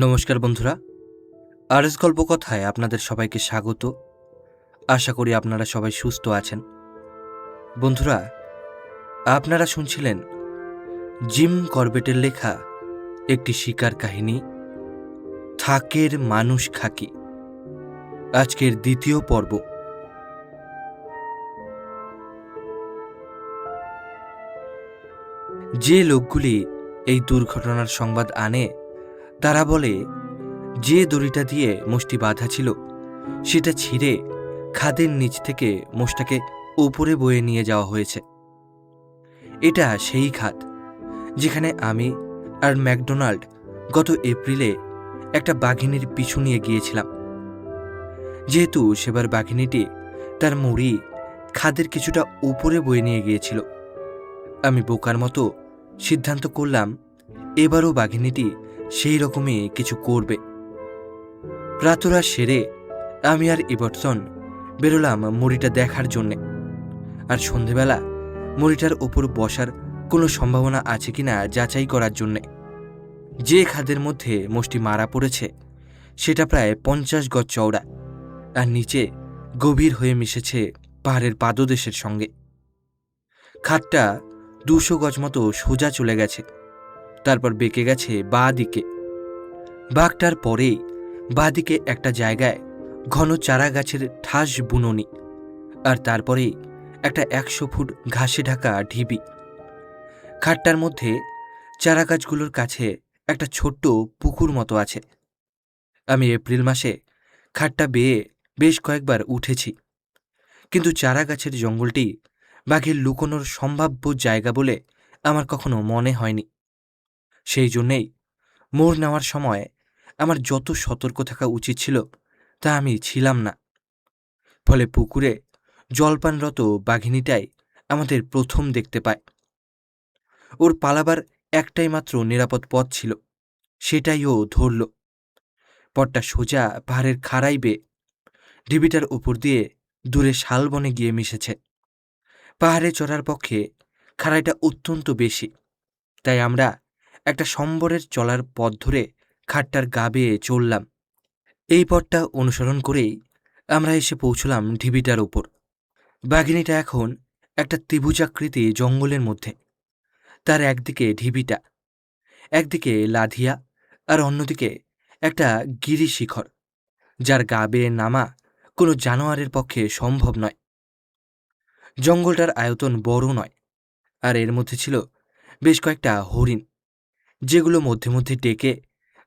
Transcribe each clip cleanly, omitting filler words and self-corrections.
নমস্কার বন্ধুরা, আরএস গল্পকথায় আপনাদের সবাইকে স্বাগত। আশা করি আপনারা সবাই সুস্থ আছেন। বন্ধুরা, আপনারা শুনছিলেন জিম করবেটের লেখা একটি শিকার কাহিনী, থাকের মানুষ খাকি। আজকের দ্বিতীয় পর্ব। যে লোকগুলি এই দুর্ঘটনার সংবাদ আনে তারা বলে, যে দড়িটা দিয়ে মোষটি বাঁধা ছিল সেটা ছিঁড়ে খাদের নিচ থেকে মোষটাকে উপরে বয়ে নিয়ে যাওয়া হয়েছে। এটা সেই খাদ যেখানে আমি আর ম্যাকডোনাল্ড গত এপ্রিলে একটা বাঘিনীর পিছু নিয়ে গিয়েছিলাম। যেহেতু সেবার বাঘিনীটি তার মুড়ি খাদের কিছুটা উপরে বয়ে নিয়ে গিয়েছিল, আমি বোকার মতো সিদ্ধান্ত করলাম এবারও বাঘিনীটি সেই রকমই কিছু করবে। প্রাতরা সেরে আমি আর ইবটসন বেরোলাম মুড়িটা দেখার জন্যে, আর সন্ধেবেলা মুড়িটার ওপর বসার কোনো সম্ভাবনা আছে কিনা যাচাই করার জন্যে। যে খাদের মধ্যে মোষটি মারা পড়েছে সেটা প্রায় 50 গজ চওড়া, আর নিচে গভীর হয়ে মিশেছে পাহাড়ের পাদদেশের সঙ্গে। খাদটা 200 গজ মতো সোজা চলে গেছে, তারপর বেঁকে গেছে বাঁ দিকে। বাঘটার পরেই বাঁ দিকে একটা জায়গায় ঘন চারা গাছের ঠাস বুননি, আর তারপরেই একটা 100 ফুট ঘাসে ঢাকা ঢিবি। খাটটার মধ্যে চারা গাছগুলোর কাছে একটা ছোট্ট পুকুর মতো আছে। আমি এপ্রিল মাসে খাটটা বেয়ে বেশ কয়েকবার উঠেছি, কিন্তু চারা গাছের জঙ্গলটি বাঘের লুকোনোর সম্ভাব্য জায়গা বলে আমার কখনো মনে হয়নি। সেই জন্যেই মোড় নেওয়ার সময় আমার যত সতর্ক থাকা উচিত ছিল তা আমি ছিলাম না। ফলে পুকুরে জলপানরত বাঘিনীটাই আমাদের প্রথম দেখতে পায়। ওর পালাবার একটাই মাত্র নিরাপদ পথ ছিল, সেটাই ও ধরল। পথটা সোজা পাহাড়ের খাড়াই বেয়ে ঢিবিটার উপর দিয়ে দূরে শালবনে গিয়ে মিশেছে। পাহাড়ে চড়ার পক্ষে খাড়াইটা অত্যন্ত বেশি, তাই আমরা একটা সম্বরের চলার পথ ধরে খাটটার গা বেয়ে চললাম। এই পথটা অনুসরণ করেই আমরা এসে পৌঁছলাম ঢিবিটার উপর। বাঘিনীটা এখন একটা ত্রিভুজাকৃতি জঙ্গলের মধ্যে। তার একদিকে ঢিবিটা, একদিকে লাধিয়া, আর অন্যদিকে একটা গিরিশিখর, যার গা বেয়ে নামা কোনো জানোয়ারের পক্ষে সম্ভব নয়। জঙ্গলটার আয়তন বড় নয়, আর এর মধ্যে ছিল বেশ কয়েকটা হরিণ, যেগুলো মধ্যে মধ্যে ডেকে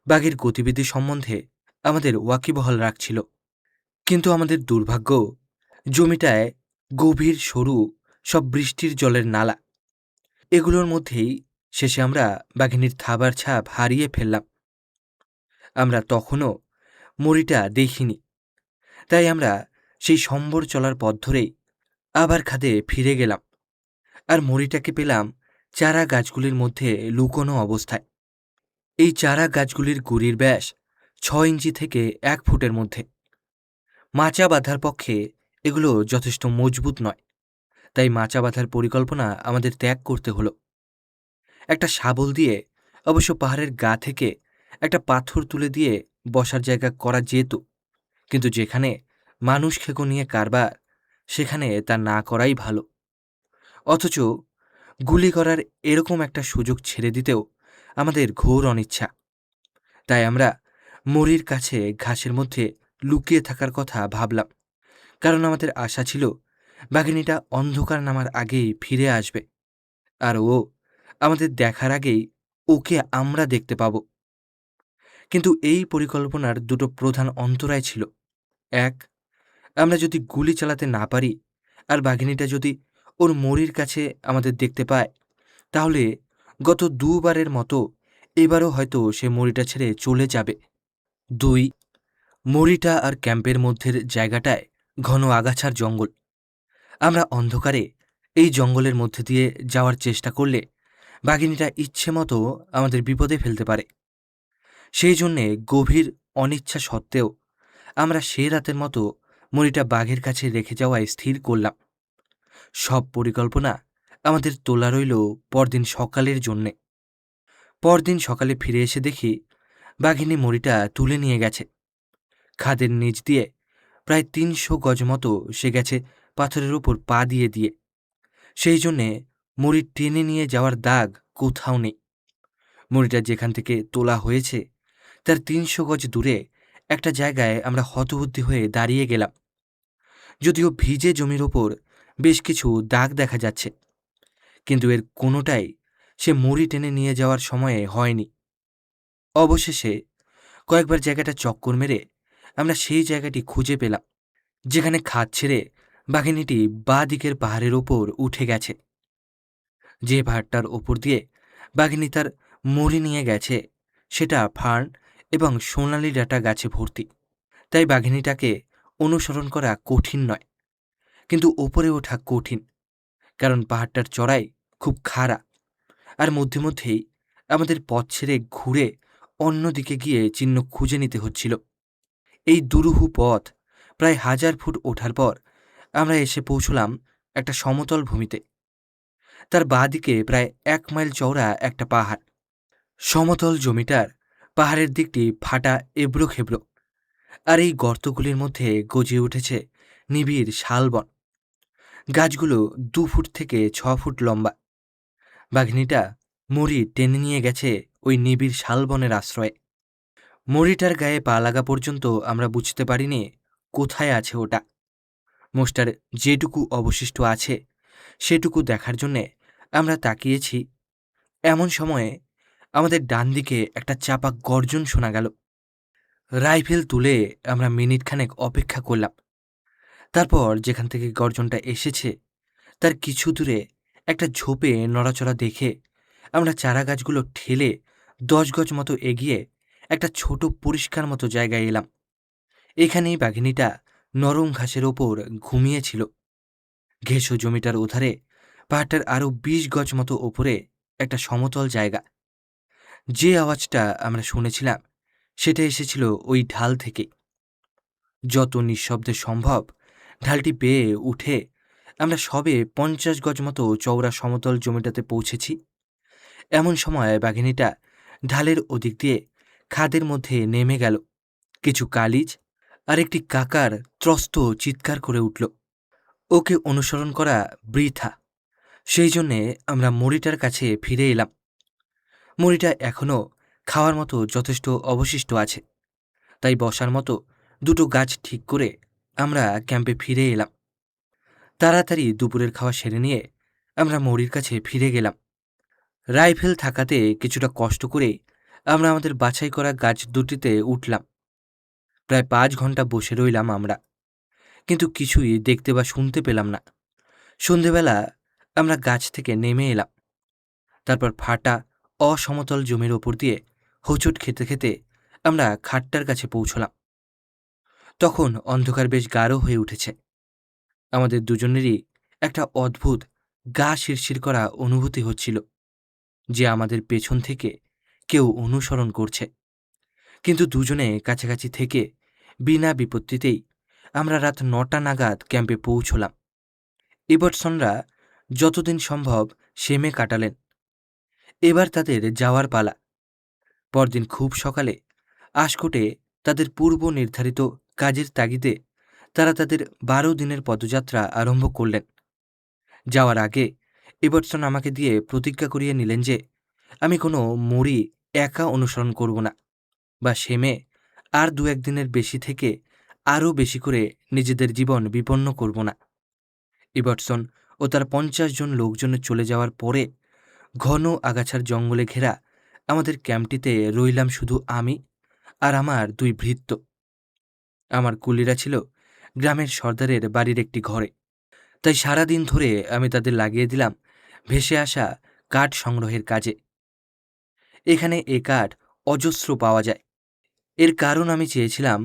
বাঘের গতিবিধি সম্বন্ধে আমাদের ওয়াকিবহাল রাখছিল। কিন্তু আমাদের দুর্ভাগ্য, জমিটায় গভীর সরু সব বৃষ্টির জলের নালা। এগুলোর মধ্যেই শেষে আমরা বাঘিনীর থাবার ছাপ হারিয়ে ফেললাম। আমরা তখনও মরিটা দেখিনি, তাই আমরা সেই সম্বর চলার পথ ধরেই আবার খাদে ফিরে গেলাম, আর মরিটাকে পেলাম চারা গাছগুলির মধ্যে লুকোনো অবস্থায়। এই চারা গাছগুলির গুড়ির ব্যাস 6 ইঞ্চি থেকে 1 ফুটের মধ্যে। মাচা বাঁধার পক্ষে এগুলো যথেষ্ট মজবুত নয়, তাই মাচা বাঁধার পরিকল্পনা আমাদের ত্যাগ করতে হলো। একটা শাবল দিয়ে অবশ্য পাহাড়ের গা থেকে একটা পাথর তুলে দিয়ে বসার জায়গা করা যেত, কিন্তু যেখানে মানুষ খেকো নিয়ে কারবার সেখানে তা না করাই ভালো। অথচ গুলি করার এরকম একটা সুযোগ ছেড়ে দিতেও আমাদের ঘোর অনিচ্ছা। তাই আমরা মরির কাছে ঘাসের মধ্যে লুকিয়ে থাকার কথা ভাবলাম, কারণ আমাদের আশা ছিল বাঘিনীটা অন্ধকার নামার আগেই ফিরে আসবে, আর ও আমাদের দেখার আগেই ওকে আমরা দেখতে পাব। কিন্তু এই পরিকল্পনার দুটো প্রধান অন্তরায় ছিল। এক, আমরা যদি গুলি চালাতে না পারি আর বাঘিনীটা যদি ওর মরির কাছে আমাদের দেখতে পায়, তাহলে গত 2 বারের মতো এবারও হয়তো সে মরিটা ছেড়ে চলে যাবে। 2, মরিটা আর ক্যাম্পের মধ্যের জায়গাটায় ঘন আগাছার জঙ্গল। আমরা অন্ধকারে এই জঙ্গলের মধ্যে দিয়ে যাওয়ার চেষ্টা করলে বাঘিনীটা ইচ্ছে মতো আমাদের বিপদে ফেলতে পারে। সেই জন্যে গভীর অনিচ্ছা সত্ত্বেও আমরা সে রাতের মতো মরিটা বাঘের কাছে রেখে যাওয়ায় স্থির করলাম। সব পরিকল্পনা আমাদের তোলা রইল পরদিন সকালের জন্যে। পরদিন সকালে ফিরে এসে দেখি বাঘিনী মরিটা তুলে নিয়ে গেছে। খাদের নিচ দিয়ে প্রায় ৩০০ গজ মতো সে গেছে পাথরের উপর পা দিয়ে দিয়ে। সেই জন্যে মরি টেনে নিয়ে যাওয়ার দাগ কোথাও নেই। মরিটা যেখান থেকে তোলা হয়েছে তার ৩০০ গজ দূরে একটা জায়গায় আমরা হতবুদ্ধি হয়ে দাঁড়িয়ে গেলাম। যদিও ভিজে জমির ওপর বেশ কিছু দাগ দেখা যাচ্ছে, কিন্তু এর কোনোটাই সে মরি টেনে নিয়ে যাওয়ার সময়ে হয়নি। অবশেষে কয়েকবার জায়গাটা চক্কর মেরে আমরা সেই জায়গাটি খুঁজে পেলাম, যেখানে খাদ ছেড়ে বাঘিনীটি বাঁ দিকের পাহাড়ের ওপর উঠে গেছে। যে পাহাড়টার ওপর দিয়ে বাঘিনী তার মরি নিয়ে গেছে সেটা ফার্ন এবং সোনালি ডাঁটা গাছে ভর্তি। তাই বাঘিনীটাকে অনুসরণ করা কঠিন নয়, কিন্তু ওপরে ওঠা কঠিন, কারণ পাহাড়টার চড়াই খুব খাড়া। আর মধ্যে মধ্যেই আমাদের পথ ছেড়ে ঘুরে অন্যদিকে গিয়ে চিহ্ন খুঁজে নিতে হচ্ছিল। এই দুরূহ পথ প্রায় ১,০০০ ফুট ওঠার পর আমরা এসে পৌঁছলাম একটা সমতল ভূমিতে। তার বাঁ দিকে প্রায় ১ মাইল চওড়া একটা পাহাড়। সমতল জমিটার পাহাড়ের দিকটি ফাটা এবড়ো খেবড়ো, আর এই গর্তগুলির মধ্যে গজিয়ে উঠেছে নিবিড় শালবন। গাছগুলো ২ ফুট থেকে ৬ ফুট লম্বা। বাঘিনীটা মরি টেনে নিয়ে গেছে ওই নিবিড় শালবনের আশ্রয়ে। মরিটার গায়ে পা লাগা পর্যন্ত আমরা বুঝতে পারিনি কোথায় আছে ওটা। মোষটার যেটুকু অবশিষ্ট আছে সেটুকু দেখার জন্যে আমরা তাকিয়েছি। এমন সময়ে আমাদের ডান দিকে একটা চাপা গর্জন শোনা গেল। রাইফেল তুলে আমরা মিনিটখানেক অপেক্ষা করলাম। তারপর যেখান থেকে গর্জনটা এসেছে তার কিছু দূরে একটা ঝোপে নড়াচড়া দেখে আমরা চারা গাছগুলো ঠেলে ১০ গজ মতো এগিয়ে একটা ছোট পরিষ্কার মতো জায়গায় এলাম। এখানেই বাঘিনীটা নরম ঘাসের ওপর ঘুমিয়েছিল। ঘেঁষো জমিটার ওধারে পাহাড়টার আরও ২০ গজ মতো ওপরে একটা সমতল জায়গা। যে আওয়াজটা আমরা শুনেছিলাম সেটা এসেছিল ওই ঢাল থেকে। যত নিঃশব্দে সম্ভব ঢালটি বেয়ে উঠে আমরা সবে ৫০ গজ মতো চওড়া সমতল জমিটাতে পৌঁছেছি। এমন সময় বাঘিনীটা ঢালের ওদিক দিয়ে খাদের মধ্যে নেমে গেল। কিছু কালিজ আর একটি কাকার ত্রস্ত চিৎকার করে উঠল। ওকে অনুসরণ করা বৃথা, সেই জন্যে আমরা মরিটার কাছে ফিরে এলাম। মরিটা এখনও খাওয়ার মতো যথেষ্ট অবশিষ্ট আছে, তাই বসার মতো দুটো গাছ ঠিক করে আমরা ক্যাম্পে ফিরে এলাম। তাড়াতাড়ি দুপুরের খাওয়া সেরে নিয়ে আমরা মরির কাছে ফিরে গেলাম। রাইফেল থাকাতে কিছুটা কষ্ট করে আমরা আমাদের বাছাই করা গাছ দুটিতে উঠলাম। প্রায় ৫ ঘন্টা বসে রইলাম আমরা, কিন্তু কিছুই দেখতে বা শুনতে পেলাম না। সন্ধেবেলা আমরা গাছ থেকে নেমে এলাম। তারপর ফাটা অসমতল জমির ওপর দিয়ে হোঁচট খেতে খেতে আমরা খাটটার কাছে পৌঁছলাম। তখন অন্ধকার বেশ গাঢ় হয়ে উঠেছে। আমাদের দুজনেরই একটা অদ্ভুত গা শিরশির করা অনুভূতি হচ্ছিল, যে আমাদের পেছন থেকে কেউ অনুসরণ করছে। কিন্তু দুজনে কাছাকাছি থেকে বিনা বিপত্তিতেই আমরা রাত ৯টা নাগাদ ক্যাম্পে পৌঁছলাম। এবারসনরা যতদিন সম্ভব সেমে কাটালেন। এবার তাদের যাওয়ার পালা। পরদিন খুব সকালে আশকোটে তাদের পূর্ব নির্ধারিত কাজের তাগিদে তারা তাদের ১২ দিনের পদযাত্রা আরম্ভ করলেন। যাওয়ার আগে এবারসন আমাকে দিয়ে প্রতিজ্ঞা করিয়ে নিলেন যে আমি কোনো মরি একা অনুসরণ করব না, বা সেমে আর ২-১ দিনের বেশি থেকে আরও বেশি করে নিজেদের জীবন বিপন্ন করব না। ইবারসন ও তার ৫০ জন লোকজনের চলে যাওয়ার পরে ঘন আগাছার জঙ্গলে ঘেরা আমাদের ক্যাম্পটিতে রইলাম শুধু আমি আর আমার ২ ভৃত্য। আমার কুলিরা ছিল গ্রামের সর্দারের বাড়ির একটি ঘরে, তাই সারাদিন ধরে আমি তাদের লাগিয়ে দিলাম ভেসে আসা কাঠ সংগ্রহের কাজে। এখানে এ কাঠ অজস্র পাওয়া যায়। এর কারণ আমি চেয়েছিলাম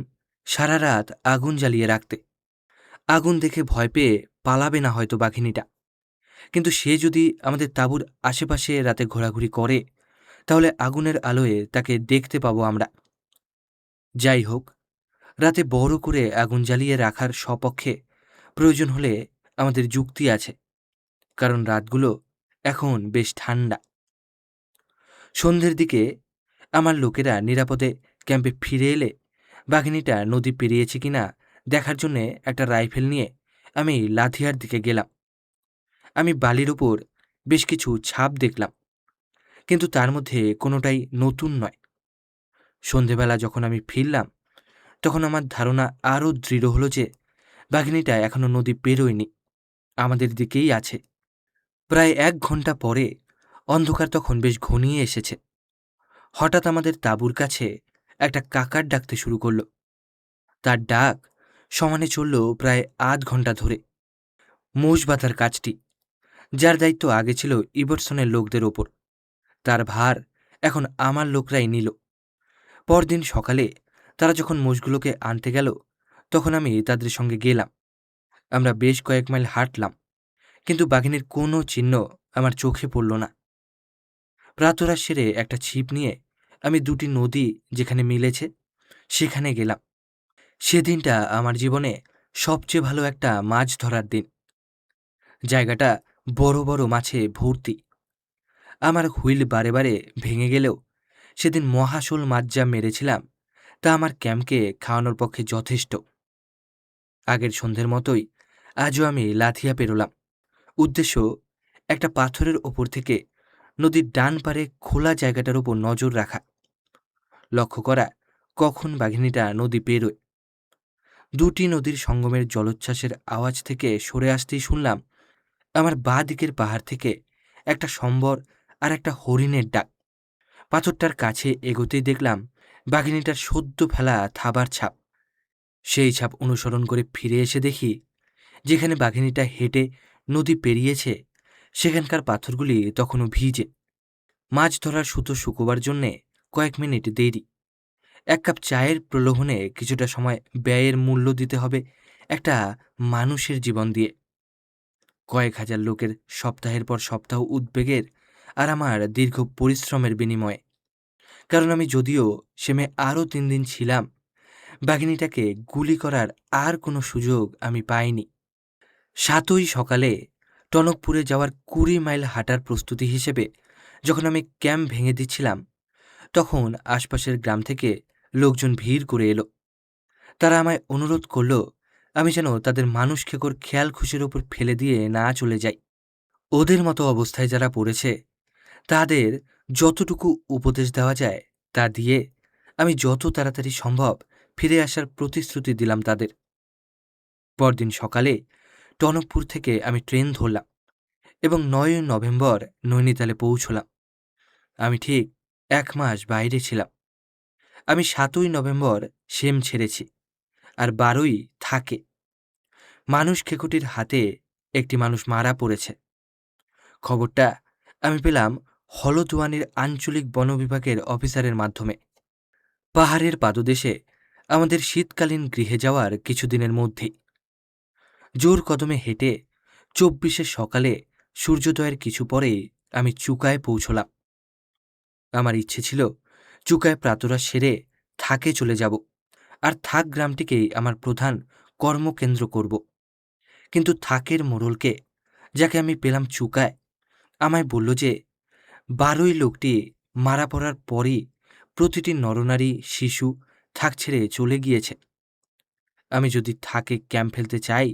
সারা রাত আগুন জ্বালিয়ে রাখতে। আগুন দেখে ভয় পেয়ে পালাবে না হয়তো বাঘিনীটা, কিন্তু সে যদি আমাদের তাঁবুর আশেপাশে রাতে ঘোরাঘুরি করে তাহলে আগুনের আলোয় তাকে দেখতে পাবো আমরা। যাই হোক, রাতে বড় করে আগুন জ্বালিয়ে রাখার সপক্ষে প্রয়োজন হলে আমাদের যুক্তি আছে, কারণ রাতগুলো এখন বেশ ঠান্ডা। সন্ধ্যের দিকে আমার লোকেরা নিরাপদে ক্যাম্পে ফিরে এলে বাঘিনীটা নদী পেরিয়েছে কিনা দেখার জন্যে একটা রাইফেল নিয়ে আমি লাথিয়ার দিকে গেলাম। আমি বালির উপর বেশ কিছু ছাপ দেখলাম, কিন্তু তার মধ্যে কোনোটাই নতুন নয়। সন্ধেবেলা যখন আমি ফিরলাম, তখন আমার ধারণা আরও দৃঢ় হলো যে বাঘিনীটা এখনো নদী পেরোয়নি, আমাদের দিকেই আছে। প্রায় 1 ঘন্টা পরে অন্ধকার তখন বেশ ঘনিয়ে এসেছে। হঠাৎ আমাদের তাঁবুর কাছে একটা কাকার ডাকতে শুরু করলো। তার ডাক সমানে চলল প্রায় আধ ঘন্টা ধরে। মোষ বাঁধার কাজটি, যার দায়িত্ব আগে ছিল ইবটসনের লোকদের ওপর, তার ভার এখন আমার লোকরাই নিল। পরদিন সকালে তারা যখন মোষগুলোকে আনতে গেল, তখন আমি তাদের সঙ্গে গেলাম। আমরা বেশ কয়েক মাইল হাঁটলাম, কিন্তু বাঘিনীর কোনো চিহ্ন আমার চোখে পড়ল না। প্রাতরাশ সেরে একটা ছিপ নিয়ে আমি 2টি নদী যেখানে মিলেছে সেখানে গেলাম। সেদিনটা আমার জীবনে সবচেয়ে ভালো একটা মাছ ধরার দিন। জায়গাটা বড় বড় মাছে ভর্তি। আমার হুইল বারে বারে ভেঙে গেলেও সেদিন মহাশোল মাছ যা মেরেছিলাম তা আমার ক্যাম্পকে খাওয়ানোর পক্ষে যথেষ্ট। আগের সন্ধ্যের মতোই আজও আমি লাথিয়া পেরোলাম। উদ্দেশ্য একটা পাথরের ওপর থেকে নদীর ডান পারে খোলা জায়গাটার ওপর নজর রাখা, লক্ষ্য করা কখন বাঘিনীটা নদী পেরোয়। 2টি নদীর সঙ্গমের জলোচ্ছ্বাসের আওয়াজ থেকে সরে আসতেই শুনলাম আমার বাঁ দিকের পাহাড় থেকে একটা সম্বর আর একটা হরিণের ডাক। পাথরটার কাছে এগোতেই দেখলাম বাঘিনীটার সদ্য ফেলা থাবার ছাপ। সেই ছাপ অনুসরণ করে ফিরে এসে দেখি যেখানে বাঘিনীটা হেঁটে নদী পেরিয়েছে সেখানকার পাথরগুলি তখনও ভিজে। মাছ ধরার সুতো শুকোবার জন্যে কয়েক মিনিট দেরি। 1 কাপ চায়ের প্রলোভনে কিছুটা সময় ব্যয়ের মূল্য দিতে হবে একটা মানুষের জীবন দিয়ে। কয়েক হাজার লোকের সপ্তাহের পর সপ্তাহ উদ্বেগের আর আমার দীর্ঘ পরিশ্রমের বিনিময়ে। কারণ আমি যদিও সেমে আরও 3 দিন ছিলাম, বাঘিনীটাকে গুলি করার আর কোনো সুযোগ আমি পাইনি। 7ই সকালে টনকপুরে যাওয়ার 20 মাইল হাঁটার প্রস্তুতি হিসেবে যখন আমি ক্যাম্প ভেঙে দিচ্ছিলাম, তখন আশপাশের গ্রাম থেকে লোকজন ভিড় করে এলো। তারা আমায় অনুরোধ করল আমি যেন তাদের মানুষ খেকোর খেয়াল খুশির ওপর ফেলে দিয়ে না চলে যাই। ওদের মতো অবস্থায় যারা পড়েছে তাদের যতটুকু উপদেশ দেওয়া যায় তা দিয়ে আমি যত তাড়াতাড়ি সম্ভব ফিরে আসার প্রতিশ্রুতি দিলাম তাদের। পরদিন সকালে টনকপুর থেকে আমি ট্রেন ধরলাম এবং 9ই নভেম্বর নৈনিতালে পৌঁছলাম। আমি ঠিক 1 মাস বাইরে ছিলাম। আমি 7ই নভেম্বর সেম ছেড়েছি, আর 12ই থাকে। মানুষ খেকুটির হাতে একটি মানুষ মারা পড়েছে। খবরটা আমি পেলাম হলদওয়ানির আঞ্চলিক বন বিভাগের অফিসারের মাধ্যমে। পাহাড়ের পাদদেশে আমাদের শীতকালীন গৃহে যাওয়ার কিছুদিনের মধ্যেই জোর কদমে হেঁটে 24শে সকালে সূর্যোদয়ের কিছু পরেই আমি চুকায় পৌঁছলাম। আমার ইচ্ছে ছিল চুকায় প্রাতরাশ সেরে থাকে চলে যাব আর থাক গ্রামটিকেই আমার প্রধান কর্মকেন্দ্র করব। কিন্তু থাকের মোড়লকে, যাকে আমি পেলাম চুকায়, আমায় বলল যে 12ই লোকটি মারা পড়ার পরই প্রতিটি নরনারী শিশু থাক ছেড়ে চলে গিয়েছে। আমি যদি থাকে ক্যাম্প ফেলতে চাই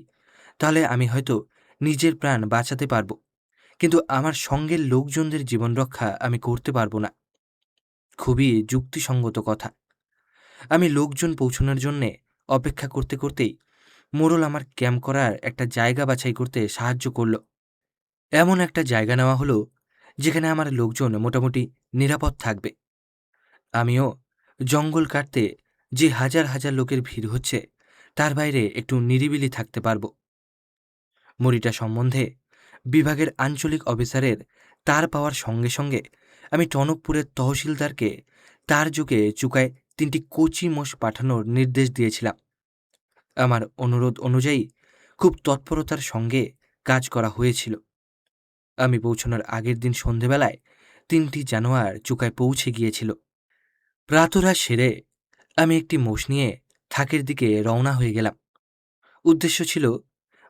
তাহলে আমি হয়তো নিজের প্রাণ বাঁচাতে পারব, কিন্তু আমার সঙ্গের লোকজনদের জীবন রক্ষা আমি করতে পারব না। খুবই যুক্তিসঙ্গত কথা। আমি লোকজন পৌঁছানোর জন্যে অপেক্ষা করতে করতেই মোড়ল আমার ক্যাম্প করার একটা জায়গা বাছাই করতে সাহায্য করল। এমন একটা জায়গা নেওয়া হলো যেখানে আমার লোকজন মোটামুটি নিরাপদ থাকবে। আমিও জঙ্গল কাটতে যে হাজার হাজার লোকের ভিড় হচ্ছে তার বাইরে একটু নিরিবিলি থাকতে পারব। মরিটা সম্বন্ধে বিভাগের আঞ্চলিক অফিসারের তার পাওয়ার সঙ্গে সঙ্গে আমি টনকপুরের তহসিলদারকে তার যুগে চুকায় 3টি কচি মোষ পাঠানোর নির্দেশ দিয়েছিলাম। আমার অনুরোধ অনুযায়ী খুব তৎপরতার সঙ্গে কাজ করা হয়েছিল। আমি পৌঁছানোর আগের দিন সন্ধেবেলায় 3টি জানোয়ার চুকায় পৌঁছে গিয়েছিল। প্রাতরাশ সেরে আমি একটি মোষ নিয়ে থাকের দিকে রওনা হয়ে গেলাম। উদ্দেশ্য ছিল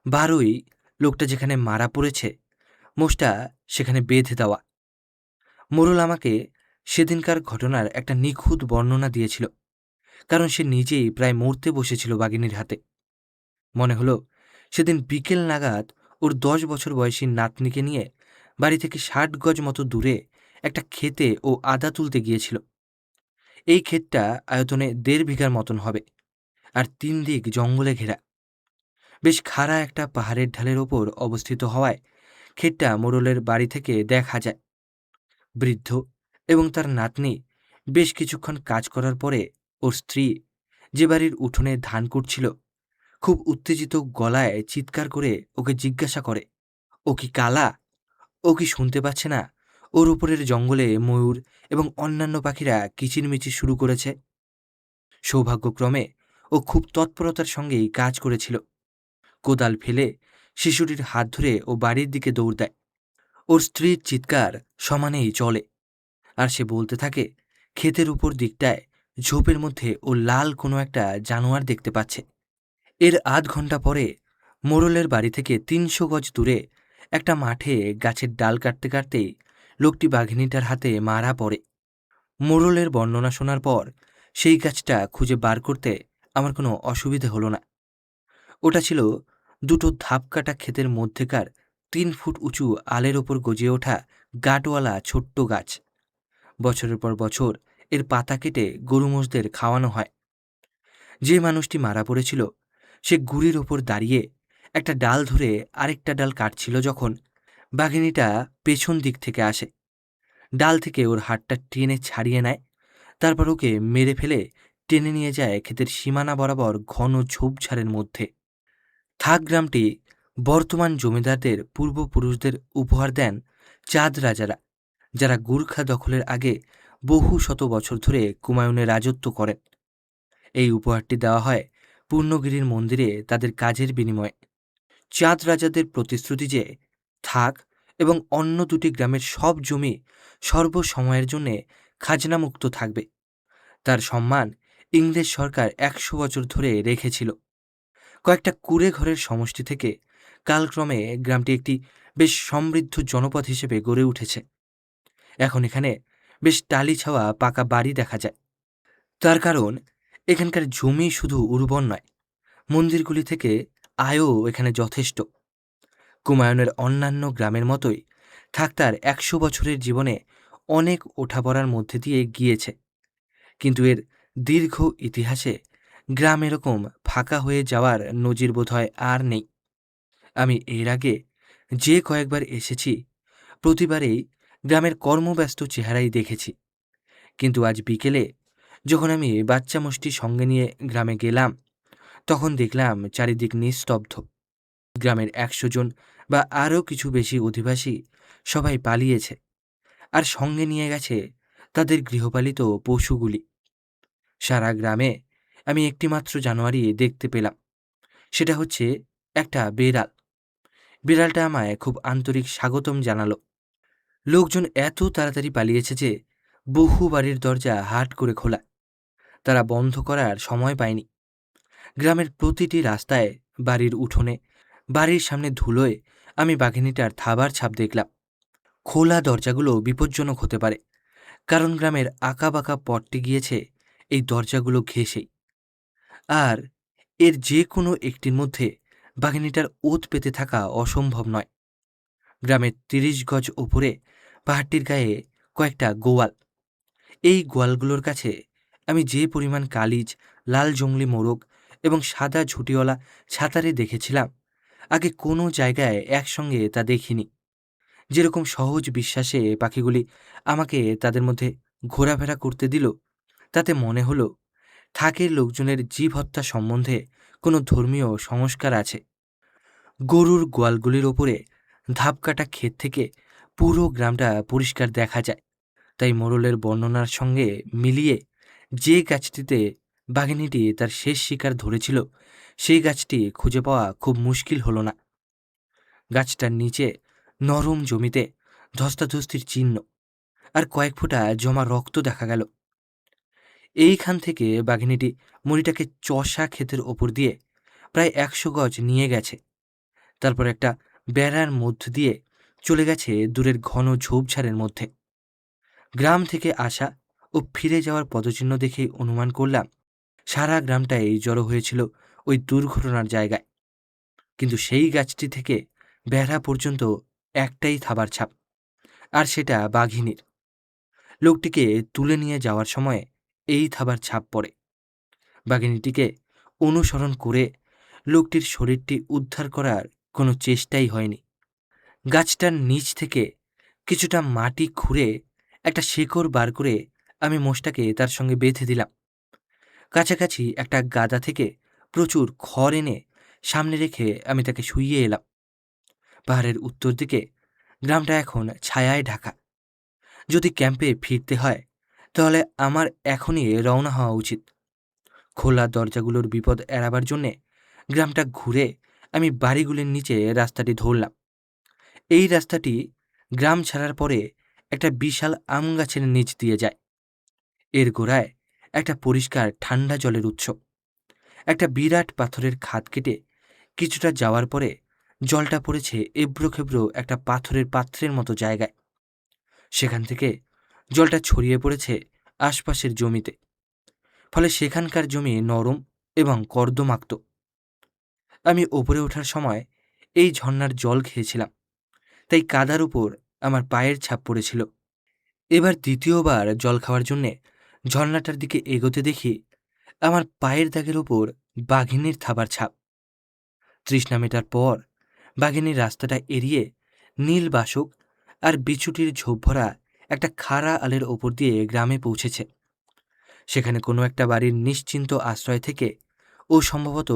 12ই লোকটা যেখানে মারা পড়েছে মোষটা সেখানে বেঁধে দেওয়া। মোড়ল আমাকে সেদিনকার ঘটনার একটা নিখুঁত বর্ণনা দিয়েছিল, কারণ সে নিজেই প্রায় মরতে বসেছিল বাঘিনীর হাতে। মনে হলো সেদিন বিকেল নাগাদ ওর 10 বছর বয়সী নাতনিকে নিয়ে বাড়ি থেকে 60 গজ মতো দূরে একটা ক্ষেতে ও আদা তুলতে গিয়েছিল। এই ক্ষেতটা আয়তনে 1.5 বিঘার মতন হবে, আর 3 দিক জঙ্গলে ঘেরা। বেশ খাড়া একটা পাহাড়ের ঢালের ওপর অবস্থিত হওয়ায় ক্ষেতটা মোড়লের বাড়ি থেকে দেখা যায়। বৃদ্ধ এবং তার নাতনি বেশ কিছুক্ষণ কাজ করার পরে ওর স্ত্রী, যে বাড়ির উঠোনে ধান কুটছিল, খুব উত্তেজিত গলায় চিৎকার করে ওকে জিজ্ঞাসা করে, ও কি কালা? ও কি শুনতে পাচ্ছে না ওর উপরের জঙ্গলে ময়ূর এবং অন্যান্য পাখিরা কিচিরমিচির শুরু করেছে? সৌভাগ্যক্রমে ও খুব তৎপরতার সঙ্গেই কাজ করেছিল। কোদাল ফেলে শিশুটির হাত ধরে ও বাড়ির দিকে দৌড় দেয়। ওর স্ত্রীর চিৎকার সমানেই চলে, আর সে বলতে থাকে ক্ষেতের উপর দিকটায় ঝোপের মধ্যে ও লাল কোনো একটা জানোয়ার দেখতে পাচ্ছে। এর আধ ঘন্টা পরে মোড়লের বাড়ি থেকে 300 গজ দূরে একটা মাঠে গাছের ডাল কাটতে কাটতেই লোকটি বাঘিনীটার হাতে মারা পড়ে। মোড়লের বর্ণনা শোনার পর সেই গাছটা খুঁজে বার করতে আমার কোনো অসুবিধে হলো না। ওটা ছিল দুটো ধাপ কাটা ক্ষেতের মধ্যেকার 3 ফুট উঁচু আলের ওপর গজিয়ে ওঠা গাঁটওয়ালা ছোট্ট গাছ। বছরের পর বছর এর পাতা কেটে গরু মোষদের খাওয়ানো হয়। যে মানুষটি মারা পড়েছিল সে গুড়ির ওপর দাঁড়িয়ে একটা ডাল ধরে আরেকটা ডাল কাটছিল যখন বাঘিনীটা পেছন দিক থেকে আসে, ডাল থেকে ওর হাতটা টেনে ছাড়িয়ে নেয়, তারপর ওকে মেরে ফেলে টেনে নিয়ে যায় ক্ষেতের সীমানা বরাবর ঘন ঝোপঝাড়ের মধ্যে। থাক গ্রামটি বর্তমান জমিদারদের পূর্বপুরুষদের উপহার দেন চাঁদ রাজারা, যারা গুর্খা দখলের আগে বহু শত বছর ধরে কুমায়ুনে রাজত্ব করেন। এই উপহারটি দেওয়া হয় পূর্ণগিরির মন্দিরে তাদের কাজের বিনিময়ে। চাঁদ রাজাদের প্রতিশ্রুতি যে থাক এবং অন্য 2টি গ্রামের সব জমি সর্বসময়ের জন্যে খাজনামুক্ত থাকবে, তার সম্মান ইংরেজ সরকার 100 বছর ধরে রেখেছিল। কয়েকটা কুঁড়ে ঘরের সমষ্টি থেকে কালক্রমে গ্রামটি একটি বেশ সমৃদ্ধ জনপদ হিসেবে গড়ে উঠেছে। এখন এখানে বেশ টালি ছাওয়া পাকা বাড়ি দেখা যায়। তার কারণ এখানকার জমি শুধু উর্বর নয়, মন্দিরগুলি থেকে আয়ও এখানে যথেষ্ট। কুমায়ুনের অন্যান্য গ্রামের মতোই থাক তার 100 বছরের জীবনে অনেক ওঠাপড়ার মধ্যে দিয়ে গিয়েছে, কিন্তু এর দীর্ঘ ইতিহাসে গ্রাম এরকম ফাঁকা হয়ে যাওয়ার নজির বোধহয় আর নেই। আমি এর আগে যে কয়েকবার এসেছি প্রতিবারেই গ্রামের কর্মব্যস্ত চেহারাই দেখেছি, কিন্তু আজ বিকেলে যখন আমি বাচ্চা মুষ্টি সঙ্গে নিয়ে গ্রামে গেলাম তখন দেখলাম চারিদিক নিস্তব্ধ। গ্রামের 100 জন বা আরও কিছু বেশি অধিবাসী সবাই পালিয়েছে, আর সঙ্গে নিয়ে গেছে তাদের গৃহপালিত পশুগুলি। সারা গ্রামে আমি একটিমাত্র জানোয়ারই দেখতে পেলাম, সেটা হচ্ছে একটা বেড়াল। বিড়ালটা আমায় খুব আন্তরিক স্বাগতম জানালো। লোকজন এত তাড়াতাড়ি পালিয়েছে যে বহু বাড়ির দরজা হাট করে খোলা, তারা বন্ধ করার সময় পায়নি। গ্রামের প্রতিটি রাস্তায়, বাড়ির উঠোনে, বাড়ির সামনে ধুলোয় আমি বাঘিনীটার থাবার ছাপ দেখলাম। খোলা দরজাগুলো বিপজ্জনক হতে পারে, কারণ গ্রামের আঁকাবাঁকা পথটি গিয়েছে এই দরজাগুলো ঘেঁষেই, আর এর যে কোনো একটির মধ্যে বাঘিনীটার ওত পেতে থাকা অসম্ভব নয়। গ্রামের 30 গজ ওপরে পাহাড়টির গায়ে কয়েকটা গোয়াল। এই গোয়ালগুলোর কাছে আমি যে পরিমাণ কালিজ, লাল জংলি মোরগ এবং সাদা ঝুঁটিওয়ালা ছাতারে দেখেছিলাম, আগে কোনো জায়গায় একসঙ্গে তা দেখিনি। যেরকম সহজ বিশ্বাসে পাখিগুলি আমাকে তাদের মধ্যে ঘোরাফেরা করতে দিল, তাতে মনে হলো থাকের লোকজনের জীব হত্যা সম্বন্ধে কোনো ধর্মীয় সংস্কার আছে। গরুর গোয়ালগুলির ওপরে ধাপকাটা ক্ষেত থেকে পুরো গ্রামটা পরিষ্কার দেখা যায়, তাই মোড়লের বর্ণনার সঙ্গে মিলিয়ে যে গাছটিতে বাঘিনীটি তার শেষ শিকার ধরেছিল সেই গাছটি খুঁজে পাওয়া খুব মুশকিল হলো না। গাছটার নিচে নরম জমিতে ধস্তাধস্তির চিহ্ন আর কয়েক ফোঁটা জমা রক্ত দেখা গেল। এইখান থেকে বাঘিনীটি মুড়িটাকে চষা ক্ষেতের ওপর দিয়ে প্রায় 100 গজ নিয়ে গেছে, তারপর একটা বেড়ার মধ্য দিয়ে চলে গেছে দূরের ঘন ঝোপঝাড়ের মধ্যে। গ্রাম থেকে আসা ও ফিরে যাওয়ার পদচিহ্ন দেখে অনুমান করলাম সারা গ্রামটাই জড়ো হয়েছিল ওই দুর্ঘটনার জায়গায়। কিন্তু সেই গাছটি থেকে বেড়া পর্যন্ত একটাই থাবার ছাপ, আর সেটা বাঘিনীর। লোকটিকে তুলে নিয়ে যাওয়ার সময় এই থাবার ছাপ পড়ে। বাঘিনীটিকে অনুসরণ করে লোকটির শরীরটি উদ্ধার করার কোনো চেষ্টাই হয়নি। গাছটার নিচ থেকে কিছুটা মাটি খুঁড়ে একটা শেকড় বার করে আমি মোষটাকে তার সঙ্গে বেঁধে দিলাম। কাছাকাছি একটা গাদা থেকে প্রচুর খড় এনে সামনে রেখে আমি তাকে শুইয়ে এলাম। পাহাড়ের উত্তর দিকে গ্রামটা এখন ছায়ায় ঢাকা। যদি ক্যাম্পে ফিরতে হয় তাহলে আমার এখনই রওনা হওয়া উচিত। খোলা দরজাগুলোর বিপদ এড়াবার জন্যে গ্রামটা ঘুরে আমি বাড়িগুলির নিচে রাস্তাটি ধরলাম। এই রাস্তাটি গ্রাম ছাড়ার পরে একটা বিশাল আম গাছের নিচ দিয়ে যায়। এর গোড়ায় একটা পরিষ্কার ঠান্ডা জলের উৎস। একটা বিরাট পাথরের খাদ কেটে কিছুটা যাওয়ার পরে জলটা পড়েছে এবড়ো খেবড়ো একটা পাথরের পাত্রের মতো জায়গায়। সেখান থেকে জলটা ছড়িয়ে পড়েছে আশপাশের জমিতে, ফলে সেখানকার জমি নরম এবং কর্দমাক্ত। আমি ওপরে ওঠার সময় এই ঝর্ণার জল খেয়েছিলাম, তাই কাদার উপর আমার পায়ের ছাপ পড়েছিল। এবার দ্বিতীয়বার জল খাওয়ার জন্যে ঝর্ণাটার দিকে এগোতে দেখি আমার পায়ের দাগের ওপর বাঘিনীর থাবার ছাপ। তৃষ্ণা মেটার পর বাঘিনীর রাস্তাটা এড়িয়ে নীল বাসক আর বিছুটির ঝোপ ভরা একটা খাড়া আলের ওপর দিয়ে গ্রামে পৌঁছেছে। সেখানে কোনো একটা বাড়ির নিশ্চিন্ত আশ্রয় থেকে ও সম্ভবত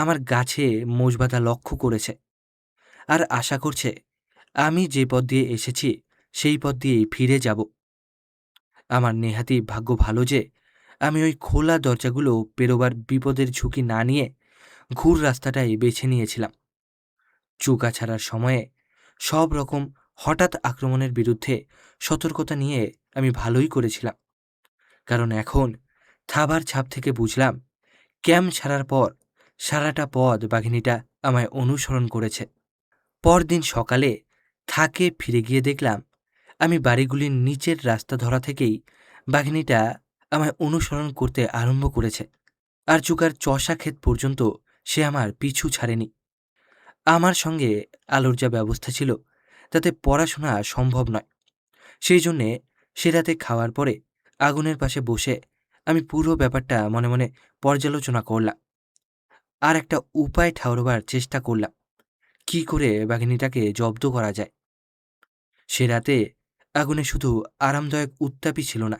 আমার গাছে মোষবাঁধা লক্ষ্য করেছে, আর আশা করছে আমি যে পথ দিয়ে এসেছি সেই পথ দিয়েই ফিরে যাব। আমার নেহাতি ভাগ্য ভালো যে আমি ওই খোলা দরজাগুলো পেরোবার বিপদের ঝুঁকি না নিয়ে ঘুর রাস্তাটাই বেছে নিয়েছিলাম। চুকা ছাড়ার সময়ে সব রকম হঠাৎ আক্রমণের বিরুদ্ধে সতর্কতা নিয়ে আমি ভালোই করেছিলাম, কারণ এখন থাবার ছাপ থেকে বুঝলাম ক্যাম্প ছাড়ার পর সারাটা পথ বাঘিনীটা আমায় অনুসরণ করেছে। পরদিন সকালে থাকে ফিরে গিয়ে দেখলাম আমি বাড়িগুলির নিচের রাস্তা ধরা থেকেই বাঘিনীটা আমায় অনুসরণ করতে আরম্ভ করেছে, আর চুকার চষা ক্ষেত পর্যন্ত সে আমার পিছু ছাড়েনি। আমার সঙ্গে আলোর যা ব্যবস্থা ছিল তাতে পড়াশোনা সম্ভব নয়, সেই জন্যে সে রাতে খাওয়ার পরে আগুনের পাশে বসে আমি পুরো ব্যাপারটা মনে মনে পর্যালোচনা করলাম, আর একটা উপায় ঠাউরবার চেষ্টা করলাম কি করে বাঘিনীটাকে জব্দ করা যায়। সে রাতে আগুনে শুধু আরামদায়ক উত্তাপই ছিল না,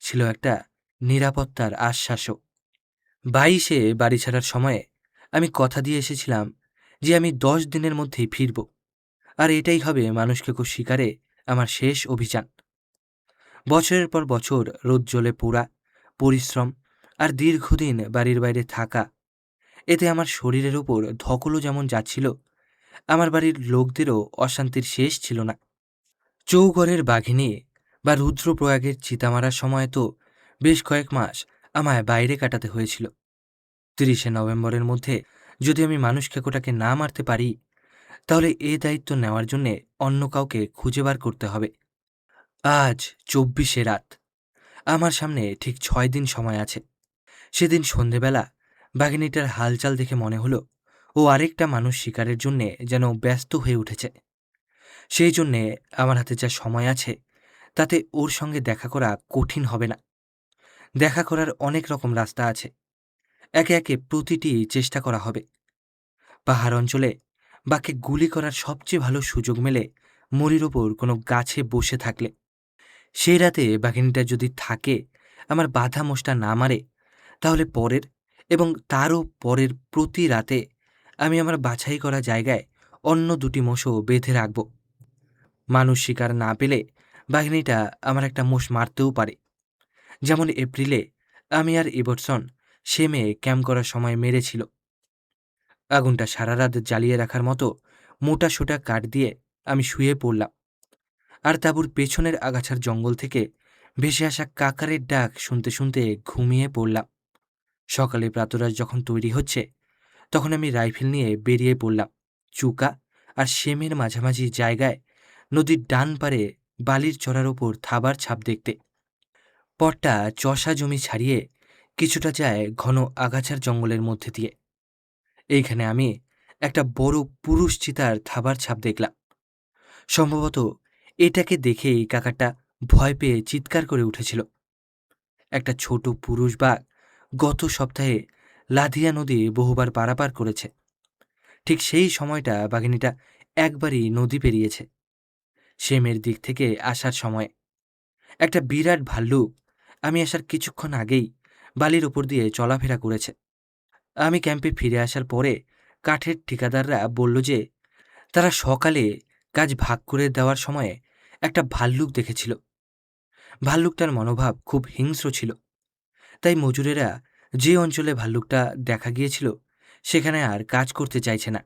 ছিল একটা নিরাপত্তার আশ্বাসও। 22-এ বাড়ি ছাড়ার সময়ে আমি কথা দিয়ে এসেছিলাম যে আমি 10 দিনের মধ্যেই ফিরব, আর এটাই হবে মানুষখেকো শিকারে আমার শেষ অভিযান। বছরের পর বছর রোদ জ্বলে পোড়া, পরিশ্রম আর দীর্ঘদিন বাড়ির বাইরে থাকা, এতে আমার শরীরের ওপর ধকলও যেমন যাচ্ছিল, আমার বাড়ির লোকদেরও অশান্তির শেষ ছিল না। চৌগড়ের বাঘিনী বা রুদ্রপ্রয়াগের চিতা মারার সময় তো বেশ কয়েক মাস আমায় বাইরে কাটাতে হয়েছিল। 30শে নভেম্বরের মধ্যে যদি আমি মানুষ খেকোটাকে না মারতে পারি তাহলে এ দায়িত্ব নেওয়ার জন্যে অন্য কাউকে খুঁজে বার করতে হবে। আজ 24শে রাত, আমার সামনে ঠিক 6 দিন সময় আছে। সেদিন সন্ধেবেলা বাঘিনীটার হালচাল দেখে মনে হলো ও আরেকটা মানুষ শিকারের জন্যে যেন ব্যস্ত হয়ে উঠেছে। সেই জন্যে আমার হাতে যা সময় আছে তাতে ওর সঙ্গে দেখা করা কঠিন হবে না। দেখা করার অনেক রকম রাস্তা আছে, একে একে প্রতিটি চেষ্টা করা হবে। পাহাড় অঞ্চলে বাঘকে গুলি করার সবচেয়ে ভালো সুযোগ মেলে মরির ওপর কোনো গাছে বসে থাকলে। সেই রাতে বাঘিনীটা যদি থাকে, আমার বাধা মোষটা না মারে, তাহলে পরের এবং তারও পরের প্রতি রাতে আমি আমার বাছাই করা জায়গায় অন্য 2টি মোষও বেঁধে রাখব। মানুষ শিকার না পেলে বাঘিনীটা আমার একটা মোষ মারতেও পারে, যেমন এপ্রিলে আমি আর ইবটসন সে মেয়ে ক্যাম্প করার সময় মেরেছিল। আগুনটা সারা রাত জ্বালিয়ে রাখার মতো মোটা সোটা কাঠ দিয়ে আমি শুয়ে পড়লাম, আর তাঁবুর পেছনের আগাছার জঙ্গল থেকে ভেসে আসা কাকারের ডাক শুনতে শুনতে ঘুমিয়ে পড়লাম। সকালে প্রাতরাশ যখন তৈরি হচ্ছে তখন আমি রাইফেল নিয়ে বেরিয়ে পড়লাম। চুকা আর সেমের মাঝামাঝি জায়গায় নদীর ডান পারে বালির চড়ার ওপর থাবার ছাপ দেখতে। পথটা চষা জমি ছাড়িয়ে কিছুটা যায় ঘন আগাছার জঙ্গলের মধ্যে দিয়ে। এইখানে আমি একটা বড় পুরুষ চিতার থাবার ছাপ দেখলাম। সম্ভবত এটাকে দেখেই কাকাটা ভয় পেয়ে চিৎকার করে উঠেছিল। একটা ছোট পুরুষ বাঘ গত সপ্তাহে লাধিয়া নদী বহুবার পারাপার করেছে। ঠিক সেই সময়টা বাঘিনীটা একবারই নদী পেরিয়েছে। সেমের দিক থেকে আসার সময় একটা বিরাট ভাল্লুক আমি আসার কিছুক্ষণ আগেই বালির ওপর দিয়ে চলাফেরা করেছে। আমি ক্যাম্পে ফিরে আসার পরে কাঠের ঠিকাদাররা বলল যে তারা সকালে কাজ ভাগ করে দেওয়ার সময়ে একটা ভাল্লুক দেখেছিল। ভাল্লুকটার মনোভাব খুব হিংস্র ছিল, তাই মজুরেরা যে অঞ্চলে ভাল্লুকটা দেখা গিয়েছিল সেখানে আর কাজ করতে চাইছে না।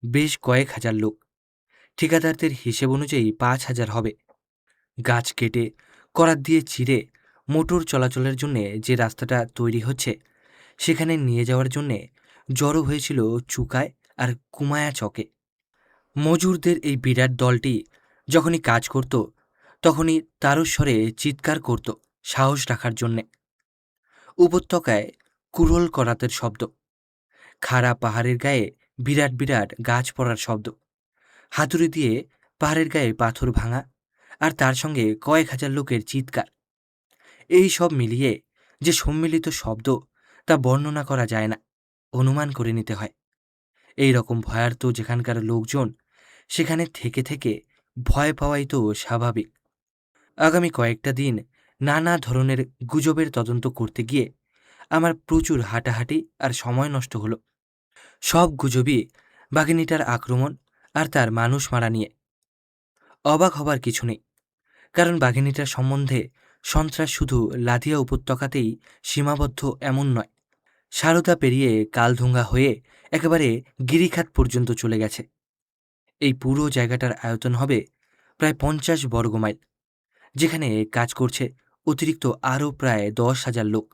বেশ কয়েক হাজার লোক, ঠিকাদারদের হিসেব অনুযায়ী 5,000 হবে। গাছ কেটে করাত দিয়ে চিরে মোটর চলাচলের জন্যে যে রাস্তাটা তৈরি হচ্ছে সেখানে নিয়ে যাওয়ার জন্যে জড়ো হয়েছিল চুকায় আর কুমায়া চকে। মজুরদের এই বিরাট দলটি যখনই কাজ করত তখনই তারস্বরে চিৎকার করত সাহস রাখার জন্যে। উপত্যকায় কুরল করাতের শব্দ, খাড়া পাহাড়ের গায়ে বিরাট বিরাট গাছ পড়ার শব্দ, হাতুড়ি দিয়ে পাহাড়ের গায়ে পাথর ভাঙা, আর তার সঙ্গে কয়েক হাজার লোকের চিৎকার, এই সব মিলিয়ে যে সম্মিলিত শব্দ তা বর্ণনা করা যায় না, অনুমান করে নিতে হয়। এই রকম ভয়ার্ত যেখানকার লোকজন সেখানে থেকে থেকে ভয় পাওয়াই তো স্বাভাবিক। আগামী কয়েকটা দিন নানা ধরনের গুজবের তদন্ত করতে গিয়ে আমার প্রচুর হাঁটাহাঁটি আর সময় নষ্ট হলো। সব গুজবই বাঘিনীটার আক্রমণ আর তার মানুষ মারা নিয়ে। অবাক হবার কিছু নেই, কারণ বাঘিনীটার সম্বন্ধে সন্ত্রাস শুধু লাধিয়া উপত্যকাতেই সীমাবদ্ধ এমন নয়। সারদা পেরিয়ে কালধুঙ্গা হয়ে একেবারে গিরিখাত পর্যন্ত চলে গেছে। এই পুরো জায়গাটার আয়তন হবে প্রায় 50 বর্গমাইল, যেখানে কাজ করছে অতিরিক্ত আরও প্রায় 10,000 লোক।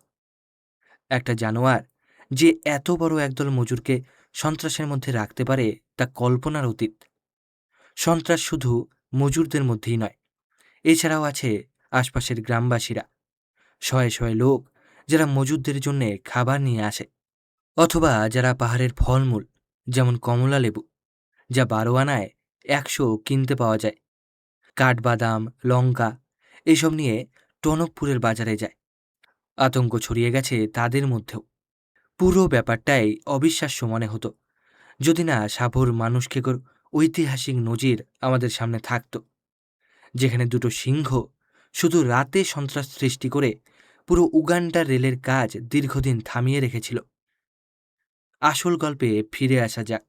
একটা জানোয়ার যে এত বড় একদল মজুরকে সন্ত্রাসের মধ্যে রাখতে পারে তা কল্পনার অতীত। সন্ত্রাস শুধু মজুরদের মধ্যেই নয়, এছাড়াও আছে আশপাশের গ্রামবাসীরা, শয়ে শয়ে লোক যারা মজুরদের জন্যে খাবার নিয়ে আসে, অথবা যারা পাহাড়ের ফলমূল যেমন কমলা লেবু, যা 12 আনায় 100 কিনতে পাওয়া যায়, কাঠবাদাম, লঙ্কা এইসব নিয়ে টনকপুরের বাজারে যায়। আতঙ্ক ছড়িয়ে গেছে তাদের মধ্যেও। পুরো ব্যাপারটাই অবিশ্বাস্য মনে হতো যদি না সাভোর মানুষখেকোর ঐতিহাসিক নজির আমাদের সামনে থাকত, যেখানে দুটো সিংহ শুধু রাতে সন্ত্রাস সৃষ্টি করে পুরো উগান্ডা রেলের কাজ দীর্ঘদিন থামিয়ে রেখেছিল। আসল গল্পে ফিরে আসা যাক।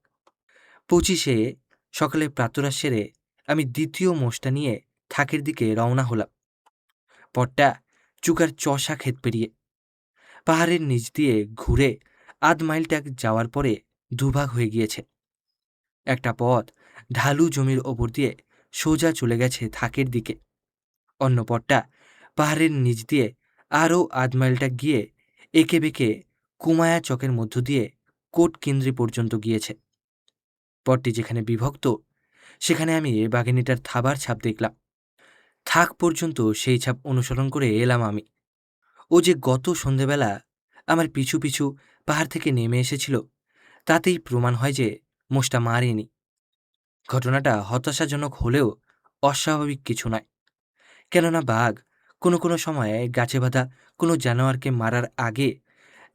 25-এ সকালে প্রাতরাশ সেরে আমি দ্বিতীয় মোষটা নিয়ে থাকের দিকে রওনা হলাম। পথটা চুকার চষা ক্ষেত পেরিয়ে পাহাড়ের নিচ দিয়ে ঘুরে 1/2 মাইলটা যাওয়ার পরে দুভাগ হয়ে গিয়েছে। একটা পথ ঢালু জমির ওপর দিয়ে সোজা চলে গেছে থাকের দিকে, অন্য পথটা পাহাড়ের নিচ দিয়ে আরও 1/2 মাইলটা গিয়ে এঁকে বেঁকে কুমায়া চকের মধ্য দিয়ে কোটকেন্দ্রি পর্যন্ত গিয়েছে। পথটি যেখানে বিভক্ত সেখানে আমি বাঘিনীটার থাবার ছাপ দেখলাম। থাক পর্যন্ত সেই ছাপ অনুসরণ করে এলাম আমি। ও যে গত সন্ধেবেলা আমার পিছু পিছু পাহাড় থেকে নেমে এসেছিল তাতেই প্রমাণ হয় যে মোষটা মারেনি। ঘটনাটা হতাশাজনক হলেও অস্বাভাবিক কিছু নয়, কেননা বাঘ কোনো কোনো সময়ে গাছে বাঁধা কোনো জানোয়ারকে মারার আগে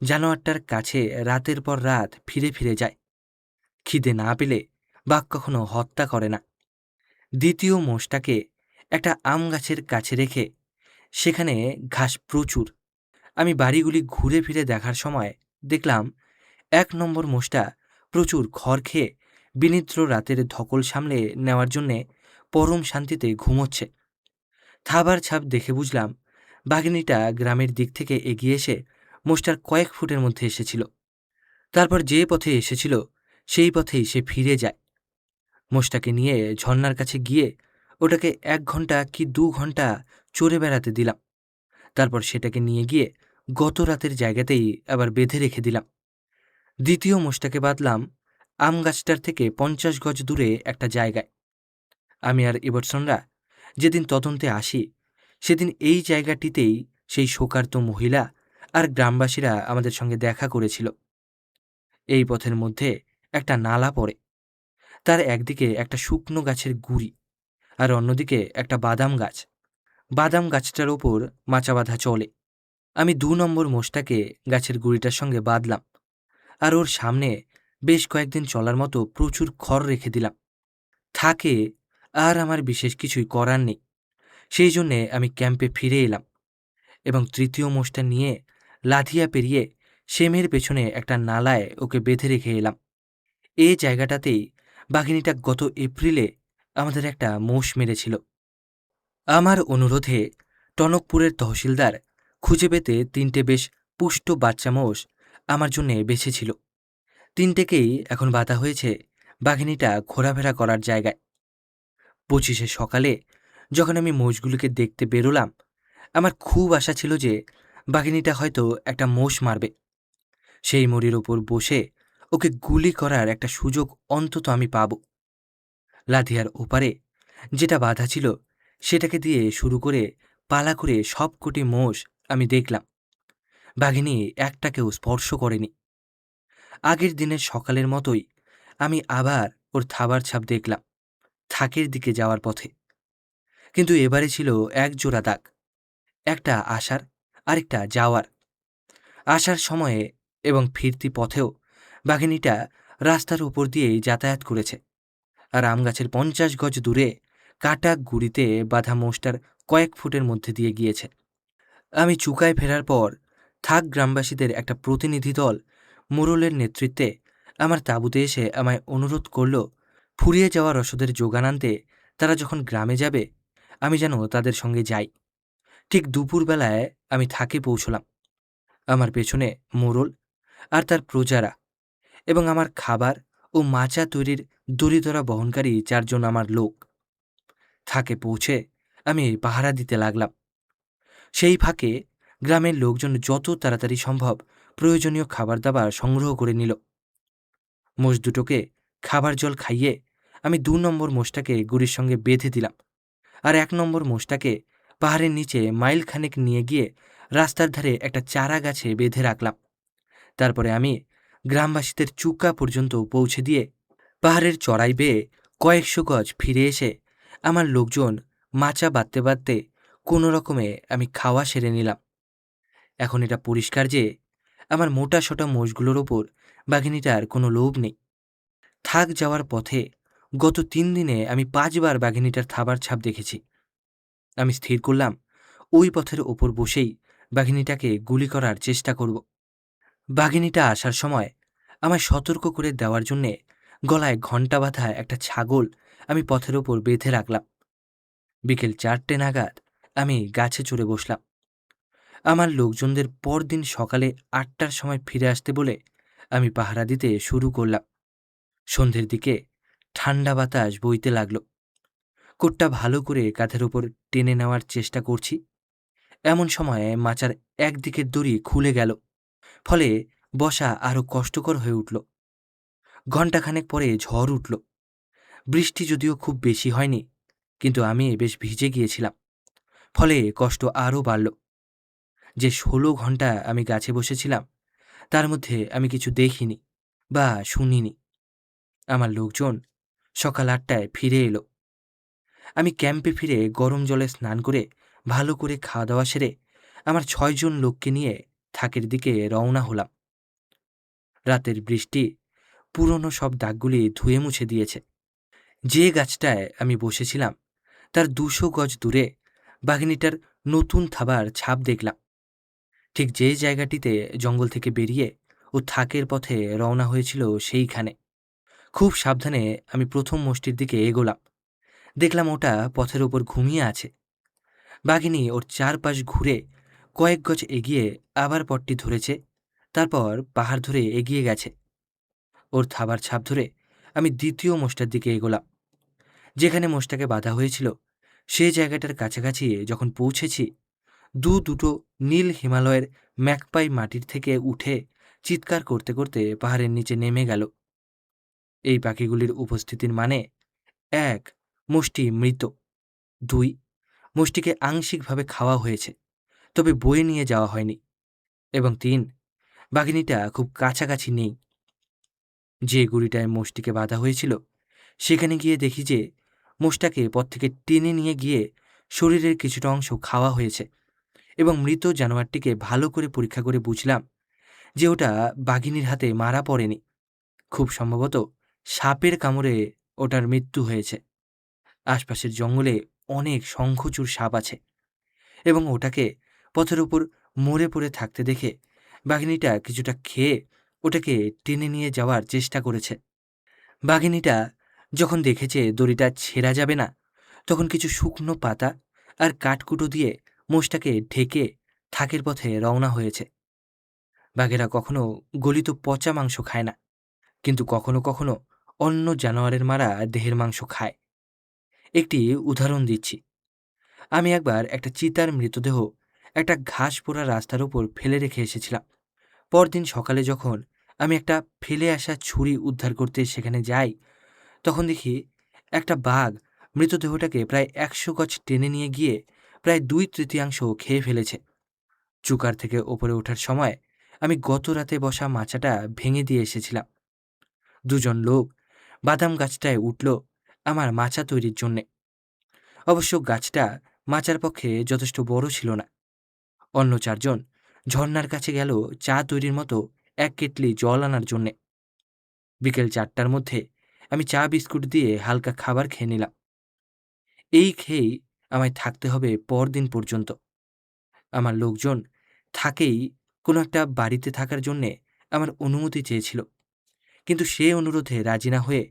জানোয়ারটার কাছে রাতের পর রাত ফিরে ফিরে যায়। খিদে না পেলে বাঘ কখনো হত্যা করে না। দ্বিতীয় মোষটাকে একটা আম গাছের কাছে রেখে, সেখানে ঘাস প্রচুর, আমি বাড়িগুলি ঘুরে ফিরে দেখার সময় দেখলাম 1 নম্বর মোষটা প্রচুর খড় খেয়ে বিনিদ্র রাতের ধকল সামলে নেওয়ার জন্যে পরম শান্তিতে ঘুমোচ্ছে। থাবার ছাপ দেখে বুঝলাম বাঘিনীটা গ্রামের দিক থেকে এগিয়ে এসে মোষটার কয়েক ফুটের মধ্যে এসেছিল। তারপর যে পথে এসেছিল সেই পথেই সে ফিরে যায়। মোষটাকে নিয়ে ঝর্ণার কাছে গিয়ে ওটাকে 1 ঘন্টা কি 2 ঘন্টা চড়ে বেড়াতে দিলাম। তারপর সেটাকে নিয়ে গিয়ে গত রাতের জায়গাতেই আবার বেঁধে রেখে দিলাম। দ্বিতীয় মোষটাকে বাঁধলাম আম গাছটার থেকে 50 গজ দূরে একটা জায়গায়। আমি আর ইবটসনরা যেদিন তদন্তে আসি সেদিন এই জায়গাটিতেই সেই শোকার্ত মহিলা আর গ্রামবাসীরা আমাদের সঙ্গে দেখা করেছিল। এই পথের মধ্যে একটা নালা পড়ে, তার একদিকে একটা শুকনো গাছের গুড়ি আর অন্যদিকে একটা বাদাম গাছ। বাদাম গাছটার ওপর মাচা বাঁধা চলে। আমি ২ নম্বর মোষটাকে গাছের গুড়িটার সঙ্গে বাঁধলাম আর ওর সামনে বেশ কয়েকদিন চলার মতো প্রচুর খড় রেখে দিলাম। থাকে আর আমার বিশেষ কিছুই করার নেই, সেই জন্যে আমি ক্যাম্পে ফিরে এলাম এবং ৩য় মোষটা নিয়ে লাথিয়া পেরিয়ে সেমের পেছনে একটা নালায় ওকে বেঁধে রেখে এলাম। এই জায়গাটাতেই বাঘিনীটা গত এপ্রিলে আমাদের একটা মোষ মেরেছিল। আমার অনুরোধে টনকপুরের তহসিলদার খুঁজে পেতে ৩টে বেশ পুষ্ট বাচ্চা মোষ আমার জন্যে বেছেছিল। ৩টেকেই এখন বাঁধা হয়েছে বাঘিনীটা ঘোরাফেরা করার জায়গায়। ২৫শে সকালে যখন আমি মোষগুলোকে দেখতে বেরোলাম, আমার খুব আশা ছিল যে বাঘিনীটা হয়তো একটা মোষ মারবে। সেই মরির ওপর বসে ওকে গুলি করার একটা সুযোগ অন্তত আমি পাব। লাঠিয়ার ওপারে যেটা বাধা ছিল সেটাকে দিয়ে শুরু করে পালা করে সবকটি মোষ আমি দেখলাম। বাঘিনী একটাকেও স্পর্শ করেনি। আগের দিনের সকালের মতোই আমি আবার ওর থাবার ছাপ দেখলাম থাকের দিকে যাওয়ার পথে। কিন্তু এবারে ছিল এক জোড়া দাগ, একটা আসার আরেকটা যাওয়ার। আসার সময়ে এবং ফিরতি পথেও বাঘিনীটা রাস্তার উপর দিয়েই যাতায়াত করেছে, আর আমগাছের ৫০ গজ দূরে কাটা গুড়িতে বাঁধা মোষটার কয়েক ফুটের মধ্যে দিয়ে গিয়েছে। আমি চুকায় ফেরার পর থাক গ্রামবাসীদের একটা প্রতিনিধি দল মোড়লের নেতৃত্বে আমার তাঁবুতে এসে আমায় অনুরোধ করল ফুরিয়ে যাওয়া রসদের যোগান আনতে তারা যখন গ্রামে যাবে আমি যেন তাদের সঙ্গে যাই। ঠিক দুপুরবেলায় আমি থাকে পৌঁছলাম। আমার পেছনে মোড়ল আর তার প্রজারা এবং আমার খাবার ও মাচা তৈরির দড়িদরা বহনকারী ৪ জন আমার লোক। থাকে পৌঁছে আমি পাহারা দিতে লাগলাম। সেই ফাঁকে গ্রামের লোকজন যত তাড়াতাড়ি সম্ভব প্রয়োজনীয় খাবার দাবার সংগ্রহ করে নিল। মোষ দুটোকে খাবার জল খাইয়ে আমি ২ নম্বর মোষটাকে গুড়ির সঙ্গে বেঁধে দিলাম আর ১ নম্বর মোষটাকে পাহাড়ের নিচে মাইলখানেক নিয়ে গিয়ে রাস্তার ধারে একটা চারা গাছে বেঁধে রাখলাম। তারপরে আমি গ্রামবাসীদের চুকা পর্যন্ত পৌঁছে দিয়ে পাহাড়ের চড়াই বেয়ে কয়েকশো গজ ফিরে এসে আমার লোকজন মাচা বাঁধতে বাঁধতে কোনো রকমে আমি খাওয়া সেরে নিলাম। এখন এটা পরিষ্কার যে আমার মোটা সোটা মোষগুলোর ওপর বাঘিনীটার কোনো লোভ নেই। থাক যাওয়ার পথে গত ৩ দিনে আমি ৫ বার বাঘিনীটার থাবার ছাপ দেখেছি। আমি স্থির করলাম ওই পথের ওপর বসেই বাঘিনীটাকে গুলি করার চেষ্টা করব। বাঘিনীটা আসার সময় আমায় সতর্ক করে দেওয়ার জন্যে গলায় ঘণ্টা বাঁধা একটা ছাগল আমি পথের ওপর বেঁধে রাখলাম। বিকেল ৪টে নাগাদ আমি গাছে চড়ে বসলাম। আমার লোকজনদের পরদিন সকালে ৮টার সময় ফিরে আসতে বলে আমি পাহারা দিতে শুরু করলাম। সন্ধ্যের দিকে ঠান্ডা বাতাস বইতে লাগল। কোটটা ভালো করে কাঁধের ওপর টেনে নেওয়ার চেষ্টা করছি, এমন সময়ে মাচার একদিকের দড়ি খুলে গেল, ফলে বসা আরও কষ্টকর হয়ে উঠল। ঘণ্টাখানেক পরে ঝড় উঠল। বৃষ্টি যদিও খুব বেশি হয়নি, কিন্তু আমি বেশ ভিজে গিয়েছিলাম, ফলে কষ্ট আরও বাড়ল। যে ১৬ ঘণ্টা আমি গাছে বসেছিলাম তার মধ্যে আমি কিছু দেখিনি বা শুনিনি। আমার লোকজন সকাল ৮টায় ফিরে এলো। আমি ক্যাম্পে ফিরে গরম জলে স্নান করে ভালো করে খাওয়া দাওয়া সেরে আমার ৬ জন লোককে নিয়ে থাকের দিকে রওনা হলাম। রাতের বৃষ্টি পুরনো সব দাগগুলি ধুয়ে মুছে দিয়েছে। যে গাছটায় আমি বসেছিলাম তার ২০০ গজ দূরে বাঘিনীটার নতুন থাবার ছাপ দেখলাম। ঠিক যে জায়গাটিতে জঙ্গল থেকে বেরিয়ে ও থাকের পথে রওনা হয়েছিল সেইখানে। খুব সাবধানে আমি প্রথম মোষটির দিকে এগোলাম। দেখলাম ওটা পথের ওপর ঘুমিয়ে আছে। বাঘিনী ওর চারপাশ ঘুরে কয়েক গজ এগিয়ে আবার পথটি ধরেছে, তারপর পাহাড় ধরে এগিয়ে গেছে। ওর থাবার ছাপ ধরে আমি দ্বিতীয় মোষটার দিকে এগোলাম। যেখানে মোষটাকে বাঁধা হয়েছিল সে জায়গাটার কাছাকাছি যখন পৌঁছেছি, দুটো নীল হিমালয়ের ম্যাকপাই মাটির থেকে উঠে চিৎকার করতে করতে পাহাড়ের নিচে নেমে গেল। এই পাখিগুলির উপস্থিতির মানে ১. মোষটি মৃত, ২. মোষটিকে আংশিকভাবে খাওয়া হয়েছে, তবে বয়ে নিয়ে যাওয়া হয়নি। এবং ৩, বাঘিনীটা খুব কাছাকাছি নেই। যে গুড়িটায় মোষটিকে বাঁধা হয়েছিল সেখানে গিয়ে দেখি যে মোষটাকে পথ থেকে টেনে নিয়ে গিয়ে শরীরের কিছুটা অংশ খাওয়া হয়েছে। এবং মৃত জানোয়ারটিকে ভালো করে পরীক্ষা করে বুঝলাম যে ওটা বাঘিনীর হাতে মারা পড়েনি, খুব সম্ভবত সাপের কামড়ে ওটার মৃত্যু হয়েছে। আশপাশের জঙ্গলে অনেক শঙ্খচূড় সাপ আছে এবং ওটাকে পথের উপর মরে পড়ে থাকতে দেখে বাঘিনীটা কিছুটা খেয়ে ওটাকে টেনে নিয়ে যাওয়ার চেষ্টা করেছে। বাঘিনীটা যখন দেখেছে দড়িটা ছেঁড়া যাবে না, তখন কিছু শুকনো পাতা আর কাঠকুটো দিয়ে মোষটাকে ঢেকে থাকের পথে রওনা হয়েছে। বাঘেরা কখনো গলিত পচা মাংস খায় না, কিন্তু কখনো কখনো অন্য জানোয়ারের মারা দেহের মাংস খায়। একটি উদাহরণ দিচ্ছি। আমি একবার একটা চিতার মৃতদেহ একটা ঘাস পোড়া রাস্তার উপর ফেলে রেখে এসেছিলাম। পরদিন সকালে যখন আমি একটা ফেলে আসা ছুরি উদ্ধার করতে সেখানে যাই, তখন দেখি একটা বাঘ মৃতদেহটাকে প্রায় ১০০ গজ টেনে নিয়ে গিয়ে প্রায় ২/৩ খেয়ে ফেলেছে। চুকার থেকে ওপরে ওঠার সময় আমি গত রাতে বসা মাচাটা ভেঙে দিয়ে এসেছিলাম। দুজন লোক বাদাম গাছটায় উঠল আমার মাচা তৈরির জন্যে। অবশ্য গাছটা মাচার পক্ষে যথেষ্ট বড় ছিল না। অন্য ৪ জন ঝর্ণার কাছে গেল চা তৈরির মতো ১ কেটলি জল আনার জন্যে। বিকেল ৪টার মধ্যে আমি চা বিস্কুট দিয়ে হালকা খাবার খেয়ে নিলাম। এই খেয়েই আমায় থাকতে হবে পরদিন পর্যন্ত। আমার লোকজন থাকেই কোনো একটা বাড়িতে থাকার জন্যে আমার অনুমতি চেয়েছিল, কিন্তু সে অনুরোধে রাজি না হয়ে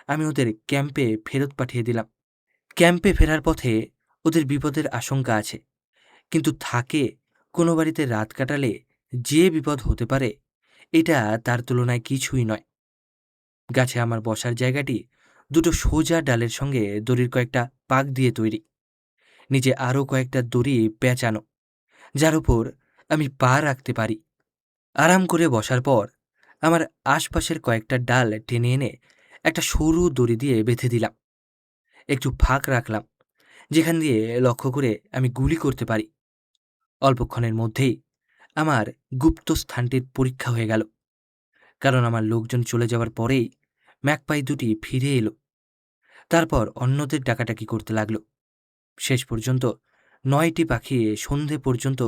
আমি ওদের ক্যাম্পে ফেরত পাঠিয়ে দিলাম। ক্যাম্পে ফেরার পথে ওদের বিপদের আশঙ্কা আছে, কিন্তু থাকে কোনো বাড়িতে রাত কাটালে যে বিপদ হতে পারে এটা তার তুলনায় কিছুই নয়। গাছে আমার বসার জায়গাটি দুটো সোজা ডালের সঙ্গে দড়ির কয়েকটা পাক দিয়ে তৈরি, নিচে আরও কয়েকটা দড়ি পেঁচানো, যার উপর আমি পা রাখতে পারি। আরাম করে বসার পর আমার আশপাশের কয়েকটা ডাল টেনে এনে একটা সরু দড়ি দিয়ে বেঁধে দিলাম। একটু ফাঁক রাখলাম যেখান দিয়ে লক্ষ্য করে আমি গুলি করতে পারি। অল্পক্ষণের মধ্যেই আমার গুপ্ত স্থানটির পরীক্ষা হয়ে গেল, কারণ আমার লোকজন চলে যাওয়ার পরেই ম্যাকপাই দুটি ফিরে এলো। তারপর অন্যদের ডাকাডাকি করতে লাগলো। শেষ পর্যন্ত ৯টি পাখি সন্ধে পর্যন্ত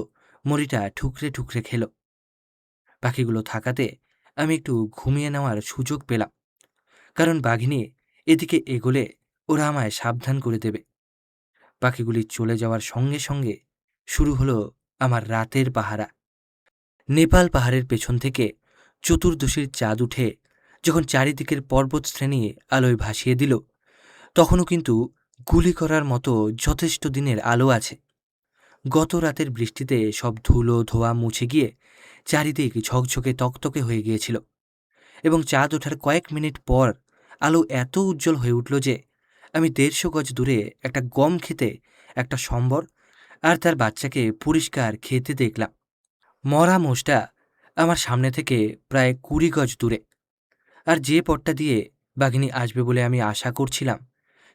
মরিটা ঠুকরে ঠুকরে খেল। পাখিগুলো থাকাতে আমি একটু ঘুমিয়ে নেওয়ার সুযোগ পেলাম, কারণ বাঘিনী এদিকে এগোলে ওরা আমায় সাবধান করে দেবে। পাখিগুলি চলে যাওয়ার সঙ্গে সঙ্গে শুরু হলো আমার রাতের পাহারা। নেপাল পাহাড়ের পেছন থেকে চতুর্দশীর চাঁদ উঠে যখন চারিদিকের পর্বতশ্রেণী আলোয় ভাসিয়ে দিল, তখনও কিন্তু গুলি করার মতো যথেষ্ট দিনের আলো আছে। গত রাতের বৃষ্টিতে সব ধুলো ধোয়া মুছে গিয়ে চারিদিক ঝকঝকে তকতকে হয়ে গিয়েছিল, এবং চাঁদ ওঠার কয়েক মিনিট পর আলো এত উজ্জ্বল হয়ে উঠল যে আমি ১৫০ গজ দূরে একটা গম খেতে একটা সম্বর আর তার বাচ্চাকে পরিষ্কার খেতে দেখলাম। মরা মোষটা আমার সামনে থেকে প্রায় ২০ গজ দূরে, আর যে পথটা দিয়ে বাঘিনী আসবে বলে আমি আশা করছিলাম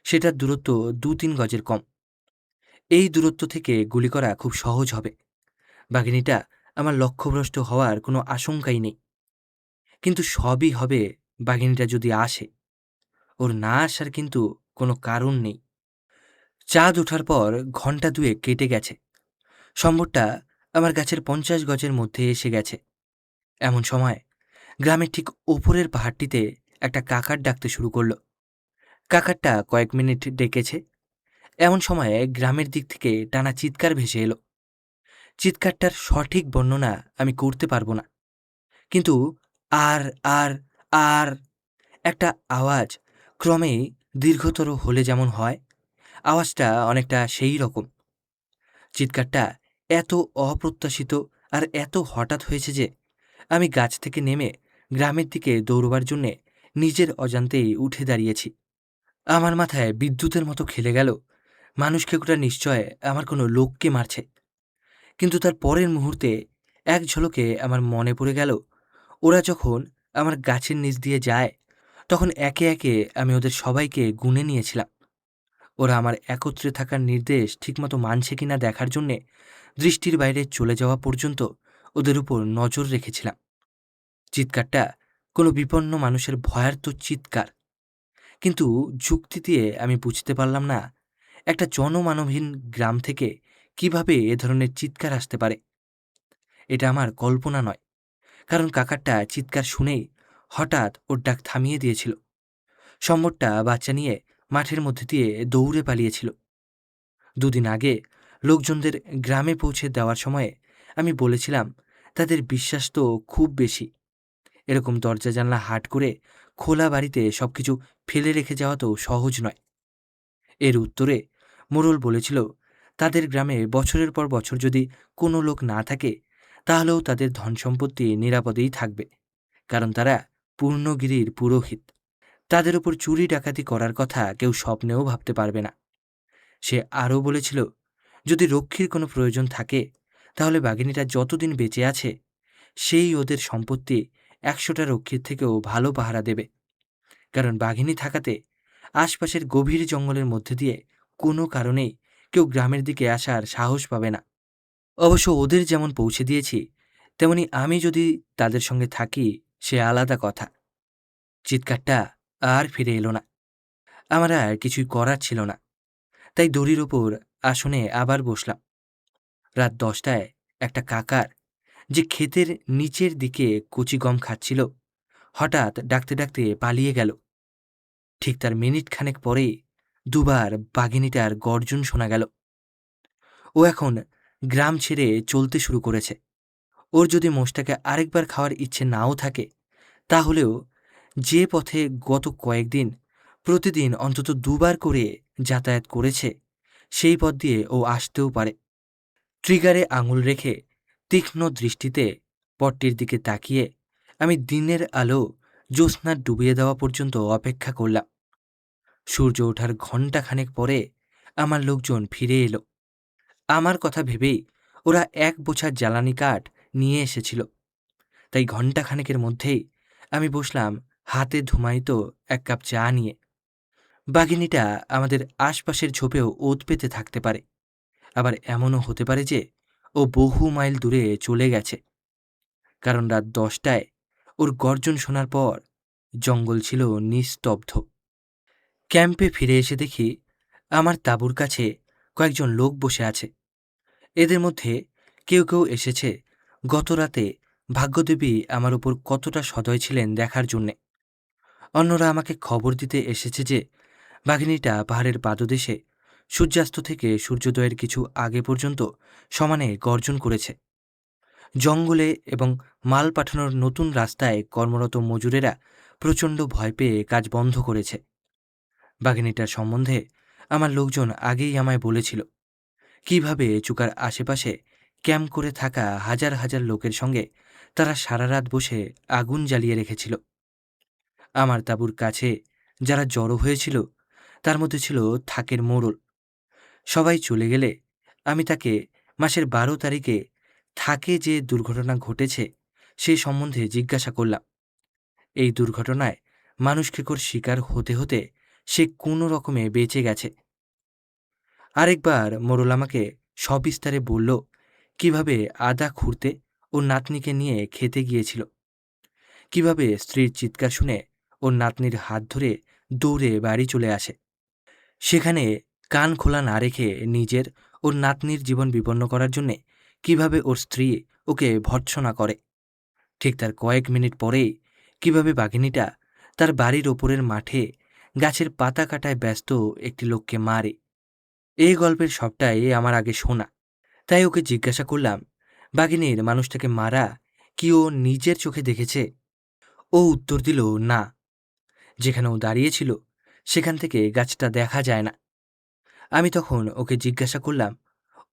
সেটার দূরত্ব ২-৩ গজের কম। এই দূরত্ব থেকে গুলি করা খুব সহজ হবে। বাঘিনীটা আমার লক্ষ্যভ্রষ্ট হওয়ার কোনো আশঙ্কাই নেই। কিন্তু সবই হবে বাঘিনীটা যদি আসে। ওর না আসার কিন্তু কোনো কারণ নেই। চাঁদ ওঠার পর ঘণ্টা ২ কেটে গেছে। সম্বরটা আমার গাছের ৫০ গজের মধ্যে এসে গেছে। এমন সময় গ্রামের ঠিক ওপরের পাহাড়টিতে একটা কাকার ডাকতে শুরু করল। কাকারটা কয়েক মিনিট ডেকেছে। এমন সময়ে গ্রামের দিক থেকে টানা চিৎকার ভেসে এলো। চিৎকারটার সঠিক বর্ণনা আমি করতে পারবো না, কিন্তু আর আর আর একটা আওয়াজ ক্রমেই দীর্ঘতর হলে যেমন হয়, আওয়াজটা অনেকটা সেই রকম। চিৎকারটা এত অপ্রত্যাশিত আর এত হঠাৎ হয়েছে যে আমি গাছ থেকে নেমে গ্রামের দিকে দৌড়বার জন্যে নিজের অজান্তেই উঠে দাঁড়িয়েছি। আমার মাথায় বিদ্যুতের মতো খেলে গেল মানুষকে নিশ্চয় আমার কোনো লোককে মারছে। কিন্তু তার পরের মুহূর্তে এক ঝলকে আমার মনে পড়ে গেল, ওরা যখন আমার গাছের নিচ দিয়ে যায় তখন একে একে আমি ওদের সবাইকে গুনে নিয়েছিলাম। ওরা আমার একত্রে থাকার নির্দেশ ঠিকমতো মানছে কিনা দেখার জন্যে দৃষ্টির বাইরে চলে যাওয়া পর্যন্ত ওদের উপর নজর রেখেছিলাম। চিৎকারটা কোনো বিপন্ন মানুষের ভয়ার্ত চিৎকার, কিন্তু যুক্তি দিয়ে আমি বুঝতে পারলাম না একটা জনমানবহীন গ্রাম থেকে কিভাবে এ ধরনের চিৎকার আসতে পারে। এটা আমার কল্পনা নয়, কারণ কাকারটা চিৎকার শুনেই হঠাৎ ওর ডাক থামিয়ে দিয়েছিল। সম্মরটা বাচ্চা নিয়ে মাঠের মধ্যে দিয়ে দৌড়ে পালিয়েছিল। দুদিন আগে লোকজনদের গ্রামে পৌঁছে দেওয়ার সময়ে আমি বলেছিলাম তাদের বিশ্বাস তো খুব বেশি, এরকম দরজা জানলা হাট করে খোলা বাড়িতে সবকিছু ফেলে রেখে যাওয়া তো সহজ নয়। এর উত্তরে মোড়ল বলেছিল তাদের গ্রামে বছরের পর বছর যদি কোনো লোক না থাকে তাহলেও তাদের ধন সম্পত্তি নিরাপদেই থাকবে, কারণ তারা পূর্ণগিরির পুরোহিত। তাদের উপর চুরি ডাকাতি করার কথা কেউ স্বপ্নেও ভাবতে পারবে না। সে আরও বলেছিল যদি রক্ষীর কোনো প্রয়োজন থাকে তাহলে বাঘিনীটা যতদিন বেঁচে আছে সেই ওদের সম্পত্তি 100টা রক্ষীর থেকেও ভালো পাহারা দেবে, কারণ বাঘিনী থাকাতে আশপাশের গভীর জঙ্গলের মধ্যে দিয়ে কোনো কারণেই কেউ গ্রামের দিকে আসার সাহস পাবে না। অবশ্য ওদের যেমন পৌঁছে দিয়েছি তেমনি আমি যদি তাদের সঙ্গে থাকি সে আলাদা কথা। চিৎকারটা আর ফিরে এলো না। আমার আর কিছুই করার ছিল না, তাই দড়ির ওপর আসনে আবার বসলাম। রাত 10টায় একটা কাকার, যে ক্ষেতের নিচের দিকে কচি গম খাচ্ছিল, হঠাৎ ডাকতে ডাকতে পালিয়ে গেল। ঠিক তার মিনিট খানেক পরেই দুবার বাঘিনীটার গর্জন শোনা গেল। ও এখন গ্রাম ছেড়ে চলতে শুরু করেছে। ওর যদি মোষটাকে আরেকবার খাওয়ার ইচ্ছে নাও থাকে তাহলেও যে পথে গত কয়েকদিন প্রতিদিন অন্তত 2বার করে যাতায়াত করেছে সেই পথ দিয়ে ও আসতেও পারে। ট্রিগারে আঙুল রেখে তীক্ষ্ণ দৃষ্টিতে পথটির দিকে তাকিয়ে আমি দিনের আলো জ্যোৎস্না ডুবিয়ে দেওয়া পর্যন্ত অপেক্ষা করলাম। সূর্য ওঠার ঘণ্টাখানেক পরে আমার লোকজন ফিরে এলো। আমার কথা ভেবেই ওরা এক বোঝা জ্বালানি কাঠ নিয়ে এসেছিল, তাই ঘণ্টাখানেকের মধ্যেই আমি বসলাম হাতে ধুমায়িত এক কাপ চা নিয়ে। বাঘিনীটা আমাদের আশপাশের ঝোপেও ওত পেতে থাকতে পারে, আবার এমনও হতে পারে যে ও বহু মাইল দূরে চলে গেছে, কারণ রাত 10টায় ওর গর্জন শোনার পর জঙ্গল ছিল নিস্তব্ধ। ক্যাম্পে ফিরে এসে দেখি আমার তাঁবুর কাছে কয়েকজন লোক বসে আছে। এদের মধ্যে কেউ কেউ এসেছে গত রাতে ভাগ্যদেবী আমার উপর কতটা সদয় ছিলেন দেখার জন্যে। অন্যরা আমাকে খবর দিতে এসেছে যে বাঘিনীটা পাহাড়ের পাদদেশে সূর্যাস্ত থেকে সূর্যোদয়ের কিছু আগে পর্যন্ত সমানে গর্জন করেছে। জঙ্গলে এবং মাল পাঠানোর নতুন রাস্তায় কর্মরত মজুরেরা প্রচণ্ড ভয় পেয়ে কাজ বন্ধ করেছে। বাঘিনীটার সম্বন্ধে আমার লোকজন আগেই আমায় বলেছিল কিভাবে চুকার আশেপাশে ক্যাম্প করে থাকা হাজার হাজার লোকের সঙ্গে তারা সারা রাত বসে আগুন জ্বালিয়ে রেখেছিল। আমার তাঁবুর কাছে যারা জড়ো হয়েছিল তার মধ্যে ছিল থাকের মোড়ল। সবাই চলে গেলে আমি তাকে মাসের 12 তারিখে থাকে যে দুর্ঘটনা ঘটেছে সেই সম্বন্ধে জিজ্ঞাসা করলাম। এই দুর্ঘটনায় মানুষখেকোর শিকার হতে হতে সে কোনো রকমে বেঁচে গেছে। আরেকবার মোড়ল আমাকে সবিস্তারে বলল কিভাবে আদা খুঁড়তে ও নাতনিকে নিয়ে খেতে গিয়েছিল, কিভাবে স্ত্রীর চিৎকার শুনে ওর নাতনির হাত ধরে দৌড়ে বাড়ি চলে আসে, সেখানে কান খোলা না রেখে নিজের ওর নাতনির জীবন বিপন্ন করার জন্যে কিভাবে ওর স্ত্রী ওকে ভর্ৎসনা করে। ঠিক তার কয়েক মিনিট পরেই কিভাবে বাঘিনীটা তার বাড়ির ওপরের মাঠে গাছের পাতা কাটায় ব্যস্ত একটি লোককে মারে। এই গল্পের সবটাই আমার আগে শোনা, তাই ওকে জিজ্ঞাসা করলাম বাঘিনীর মানুষটাকে মারা কি ও নিজের চোখে দেখেছে। ও উত্তর দিল না, যেখানে ও দাঁড়িয়েছিল সেখান থেকে গাছটা দেখা যায় না। আমি তখন ওকে জিজ্ঞাসা করলাম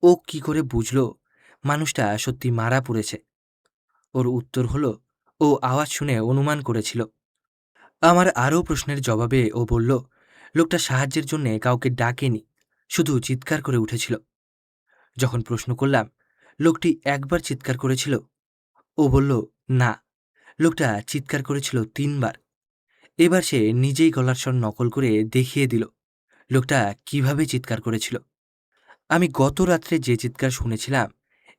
ও কি করে বুঝল মানুষটা সত্যি মারা পড়েছে। ওর উত্তর হলো ও আওয়াজ শুনে অনুমান করেছিল। আমার আরও প্রশ্নের জবাবে ও বলল লোকটা সাহায্যের জন্যে কাউকে ডাকেনি, শুধু চিৎকার করে উঠেছিল। যখন প্রশ্ন করলাম লোকটি একবার চিৎকার করেছিল, ও বলল না, লোকটা চিৎকার করেছিল 3বার। এবার সে নিজেই গলার স্বর নকল করে দেখিয়ে দিল। লোকটা কিভাবে চিৎকার করেছিল। আমি গত রাত্রে যে চিৎকার শুনেছিলাম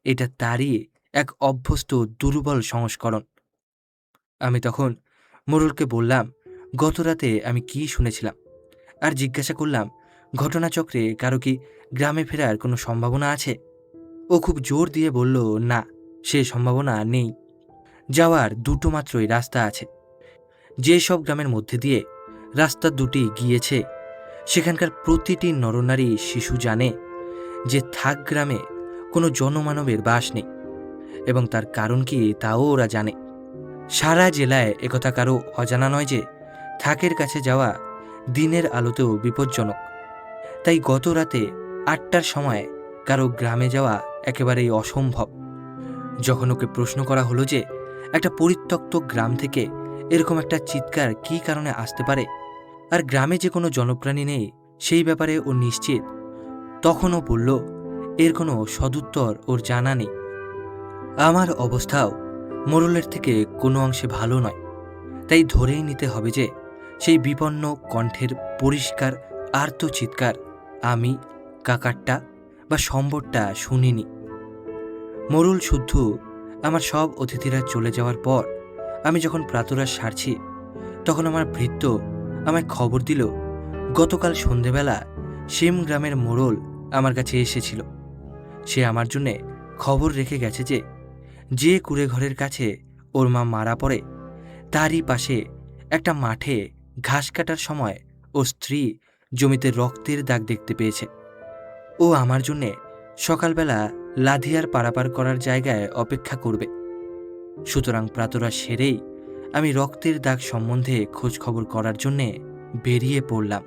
এটা তারই এক অভ্যস্ত দুর্বল সংস্করণ। আমি তখন মোড়লকে বললাম গত রাতে আমি কি শুনেছিলাম, আর জিজ্ঞাসা করলাম ঘটনাচক্রে কারো কি গ্রামে ফেরার কোনো সম্ভাবনা আছে। ও খুব জোর দিয়ে বলল, না, সে সম্ভাবনা নেই। যাওয়ার দুটো মাত্রই রাস্তা আছে। যে সব গ্রামের মধ্যে দিয়ে রাস্তা দুটি গিয়েছে সেখানকার প্রতিটি নরনারী শিশু জানে যে থাক গ্রামে কোনো জনমানবের বাস নেই, এবং তার কারণ কি তাও ওরা জানে। সারা জেলায় একথা কারো অজানা নয় যে থাকের কাছে যাওয়া দিনের আলোতেও বিপজ্জনক। তাই গত রাতে 8টার সময় কারো গ্রামে যাওয়া একেবারেই অসম্ভব। যখন ওকে প্রশ্ন করা হলো যে একটা পরিত্যক্ত গ্রাম থেকে এরকম একটা চিৎকার কী কারণে আসতে পারে, আর গ্রামে যে কোনো জনপ্রাণী নেই সেই ব্যাপারে ও নিশ্চিত, তখন ও বলল এর কোনো সদুত্তর ওর জানা নেই। আমার অবস্থাও মোড়লের থেকে কোনো অংশে ভালো নয়, তাই ধরেই নিতে হবে যে সেই বিপন্ন কণ্ঠের পরিষ্কার আর্ত চিৎকার আমি, কাকারটা বা সম্বরটা শুনিনি। মোড়ল শুদ্ধ আমার সব অতিথিরা চলে যাওয়ার পর আমি যখন প্রাতরাশ সারছি, তখন আমার ভৃত্য আমায় খবর দিল গতকাল সন্ধেবেলা সিম গ্রামের মোড়ল আমার কাছে এসেছিল। সে আমার জন্যে খবর রেখে গেছে যে যে কুঁড়ে ঘরের কাছে ওর মা মারা পড়ে তারই পাশে একটা মাঠে ঘাস কাটার সময় ওর স্ত্রী জমিতে রক্তের দাগ দেখতে পেয়েছে। ও আমার জন্যে সকালবেলা লাধিয়ার পারাপার করার জায়গায় অপেক্ষা করবে। সুতরাং প্রাতরাশ সেরেই আমি রক্তের দাগ সম্বন্ধে খোঁজ খবর করার জন্যে বেরিয়ে পড়লাম।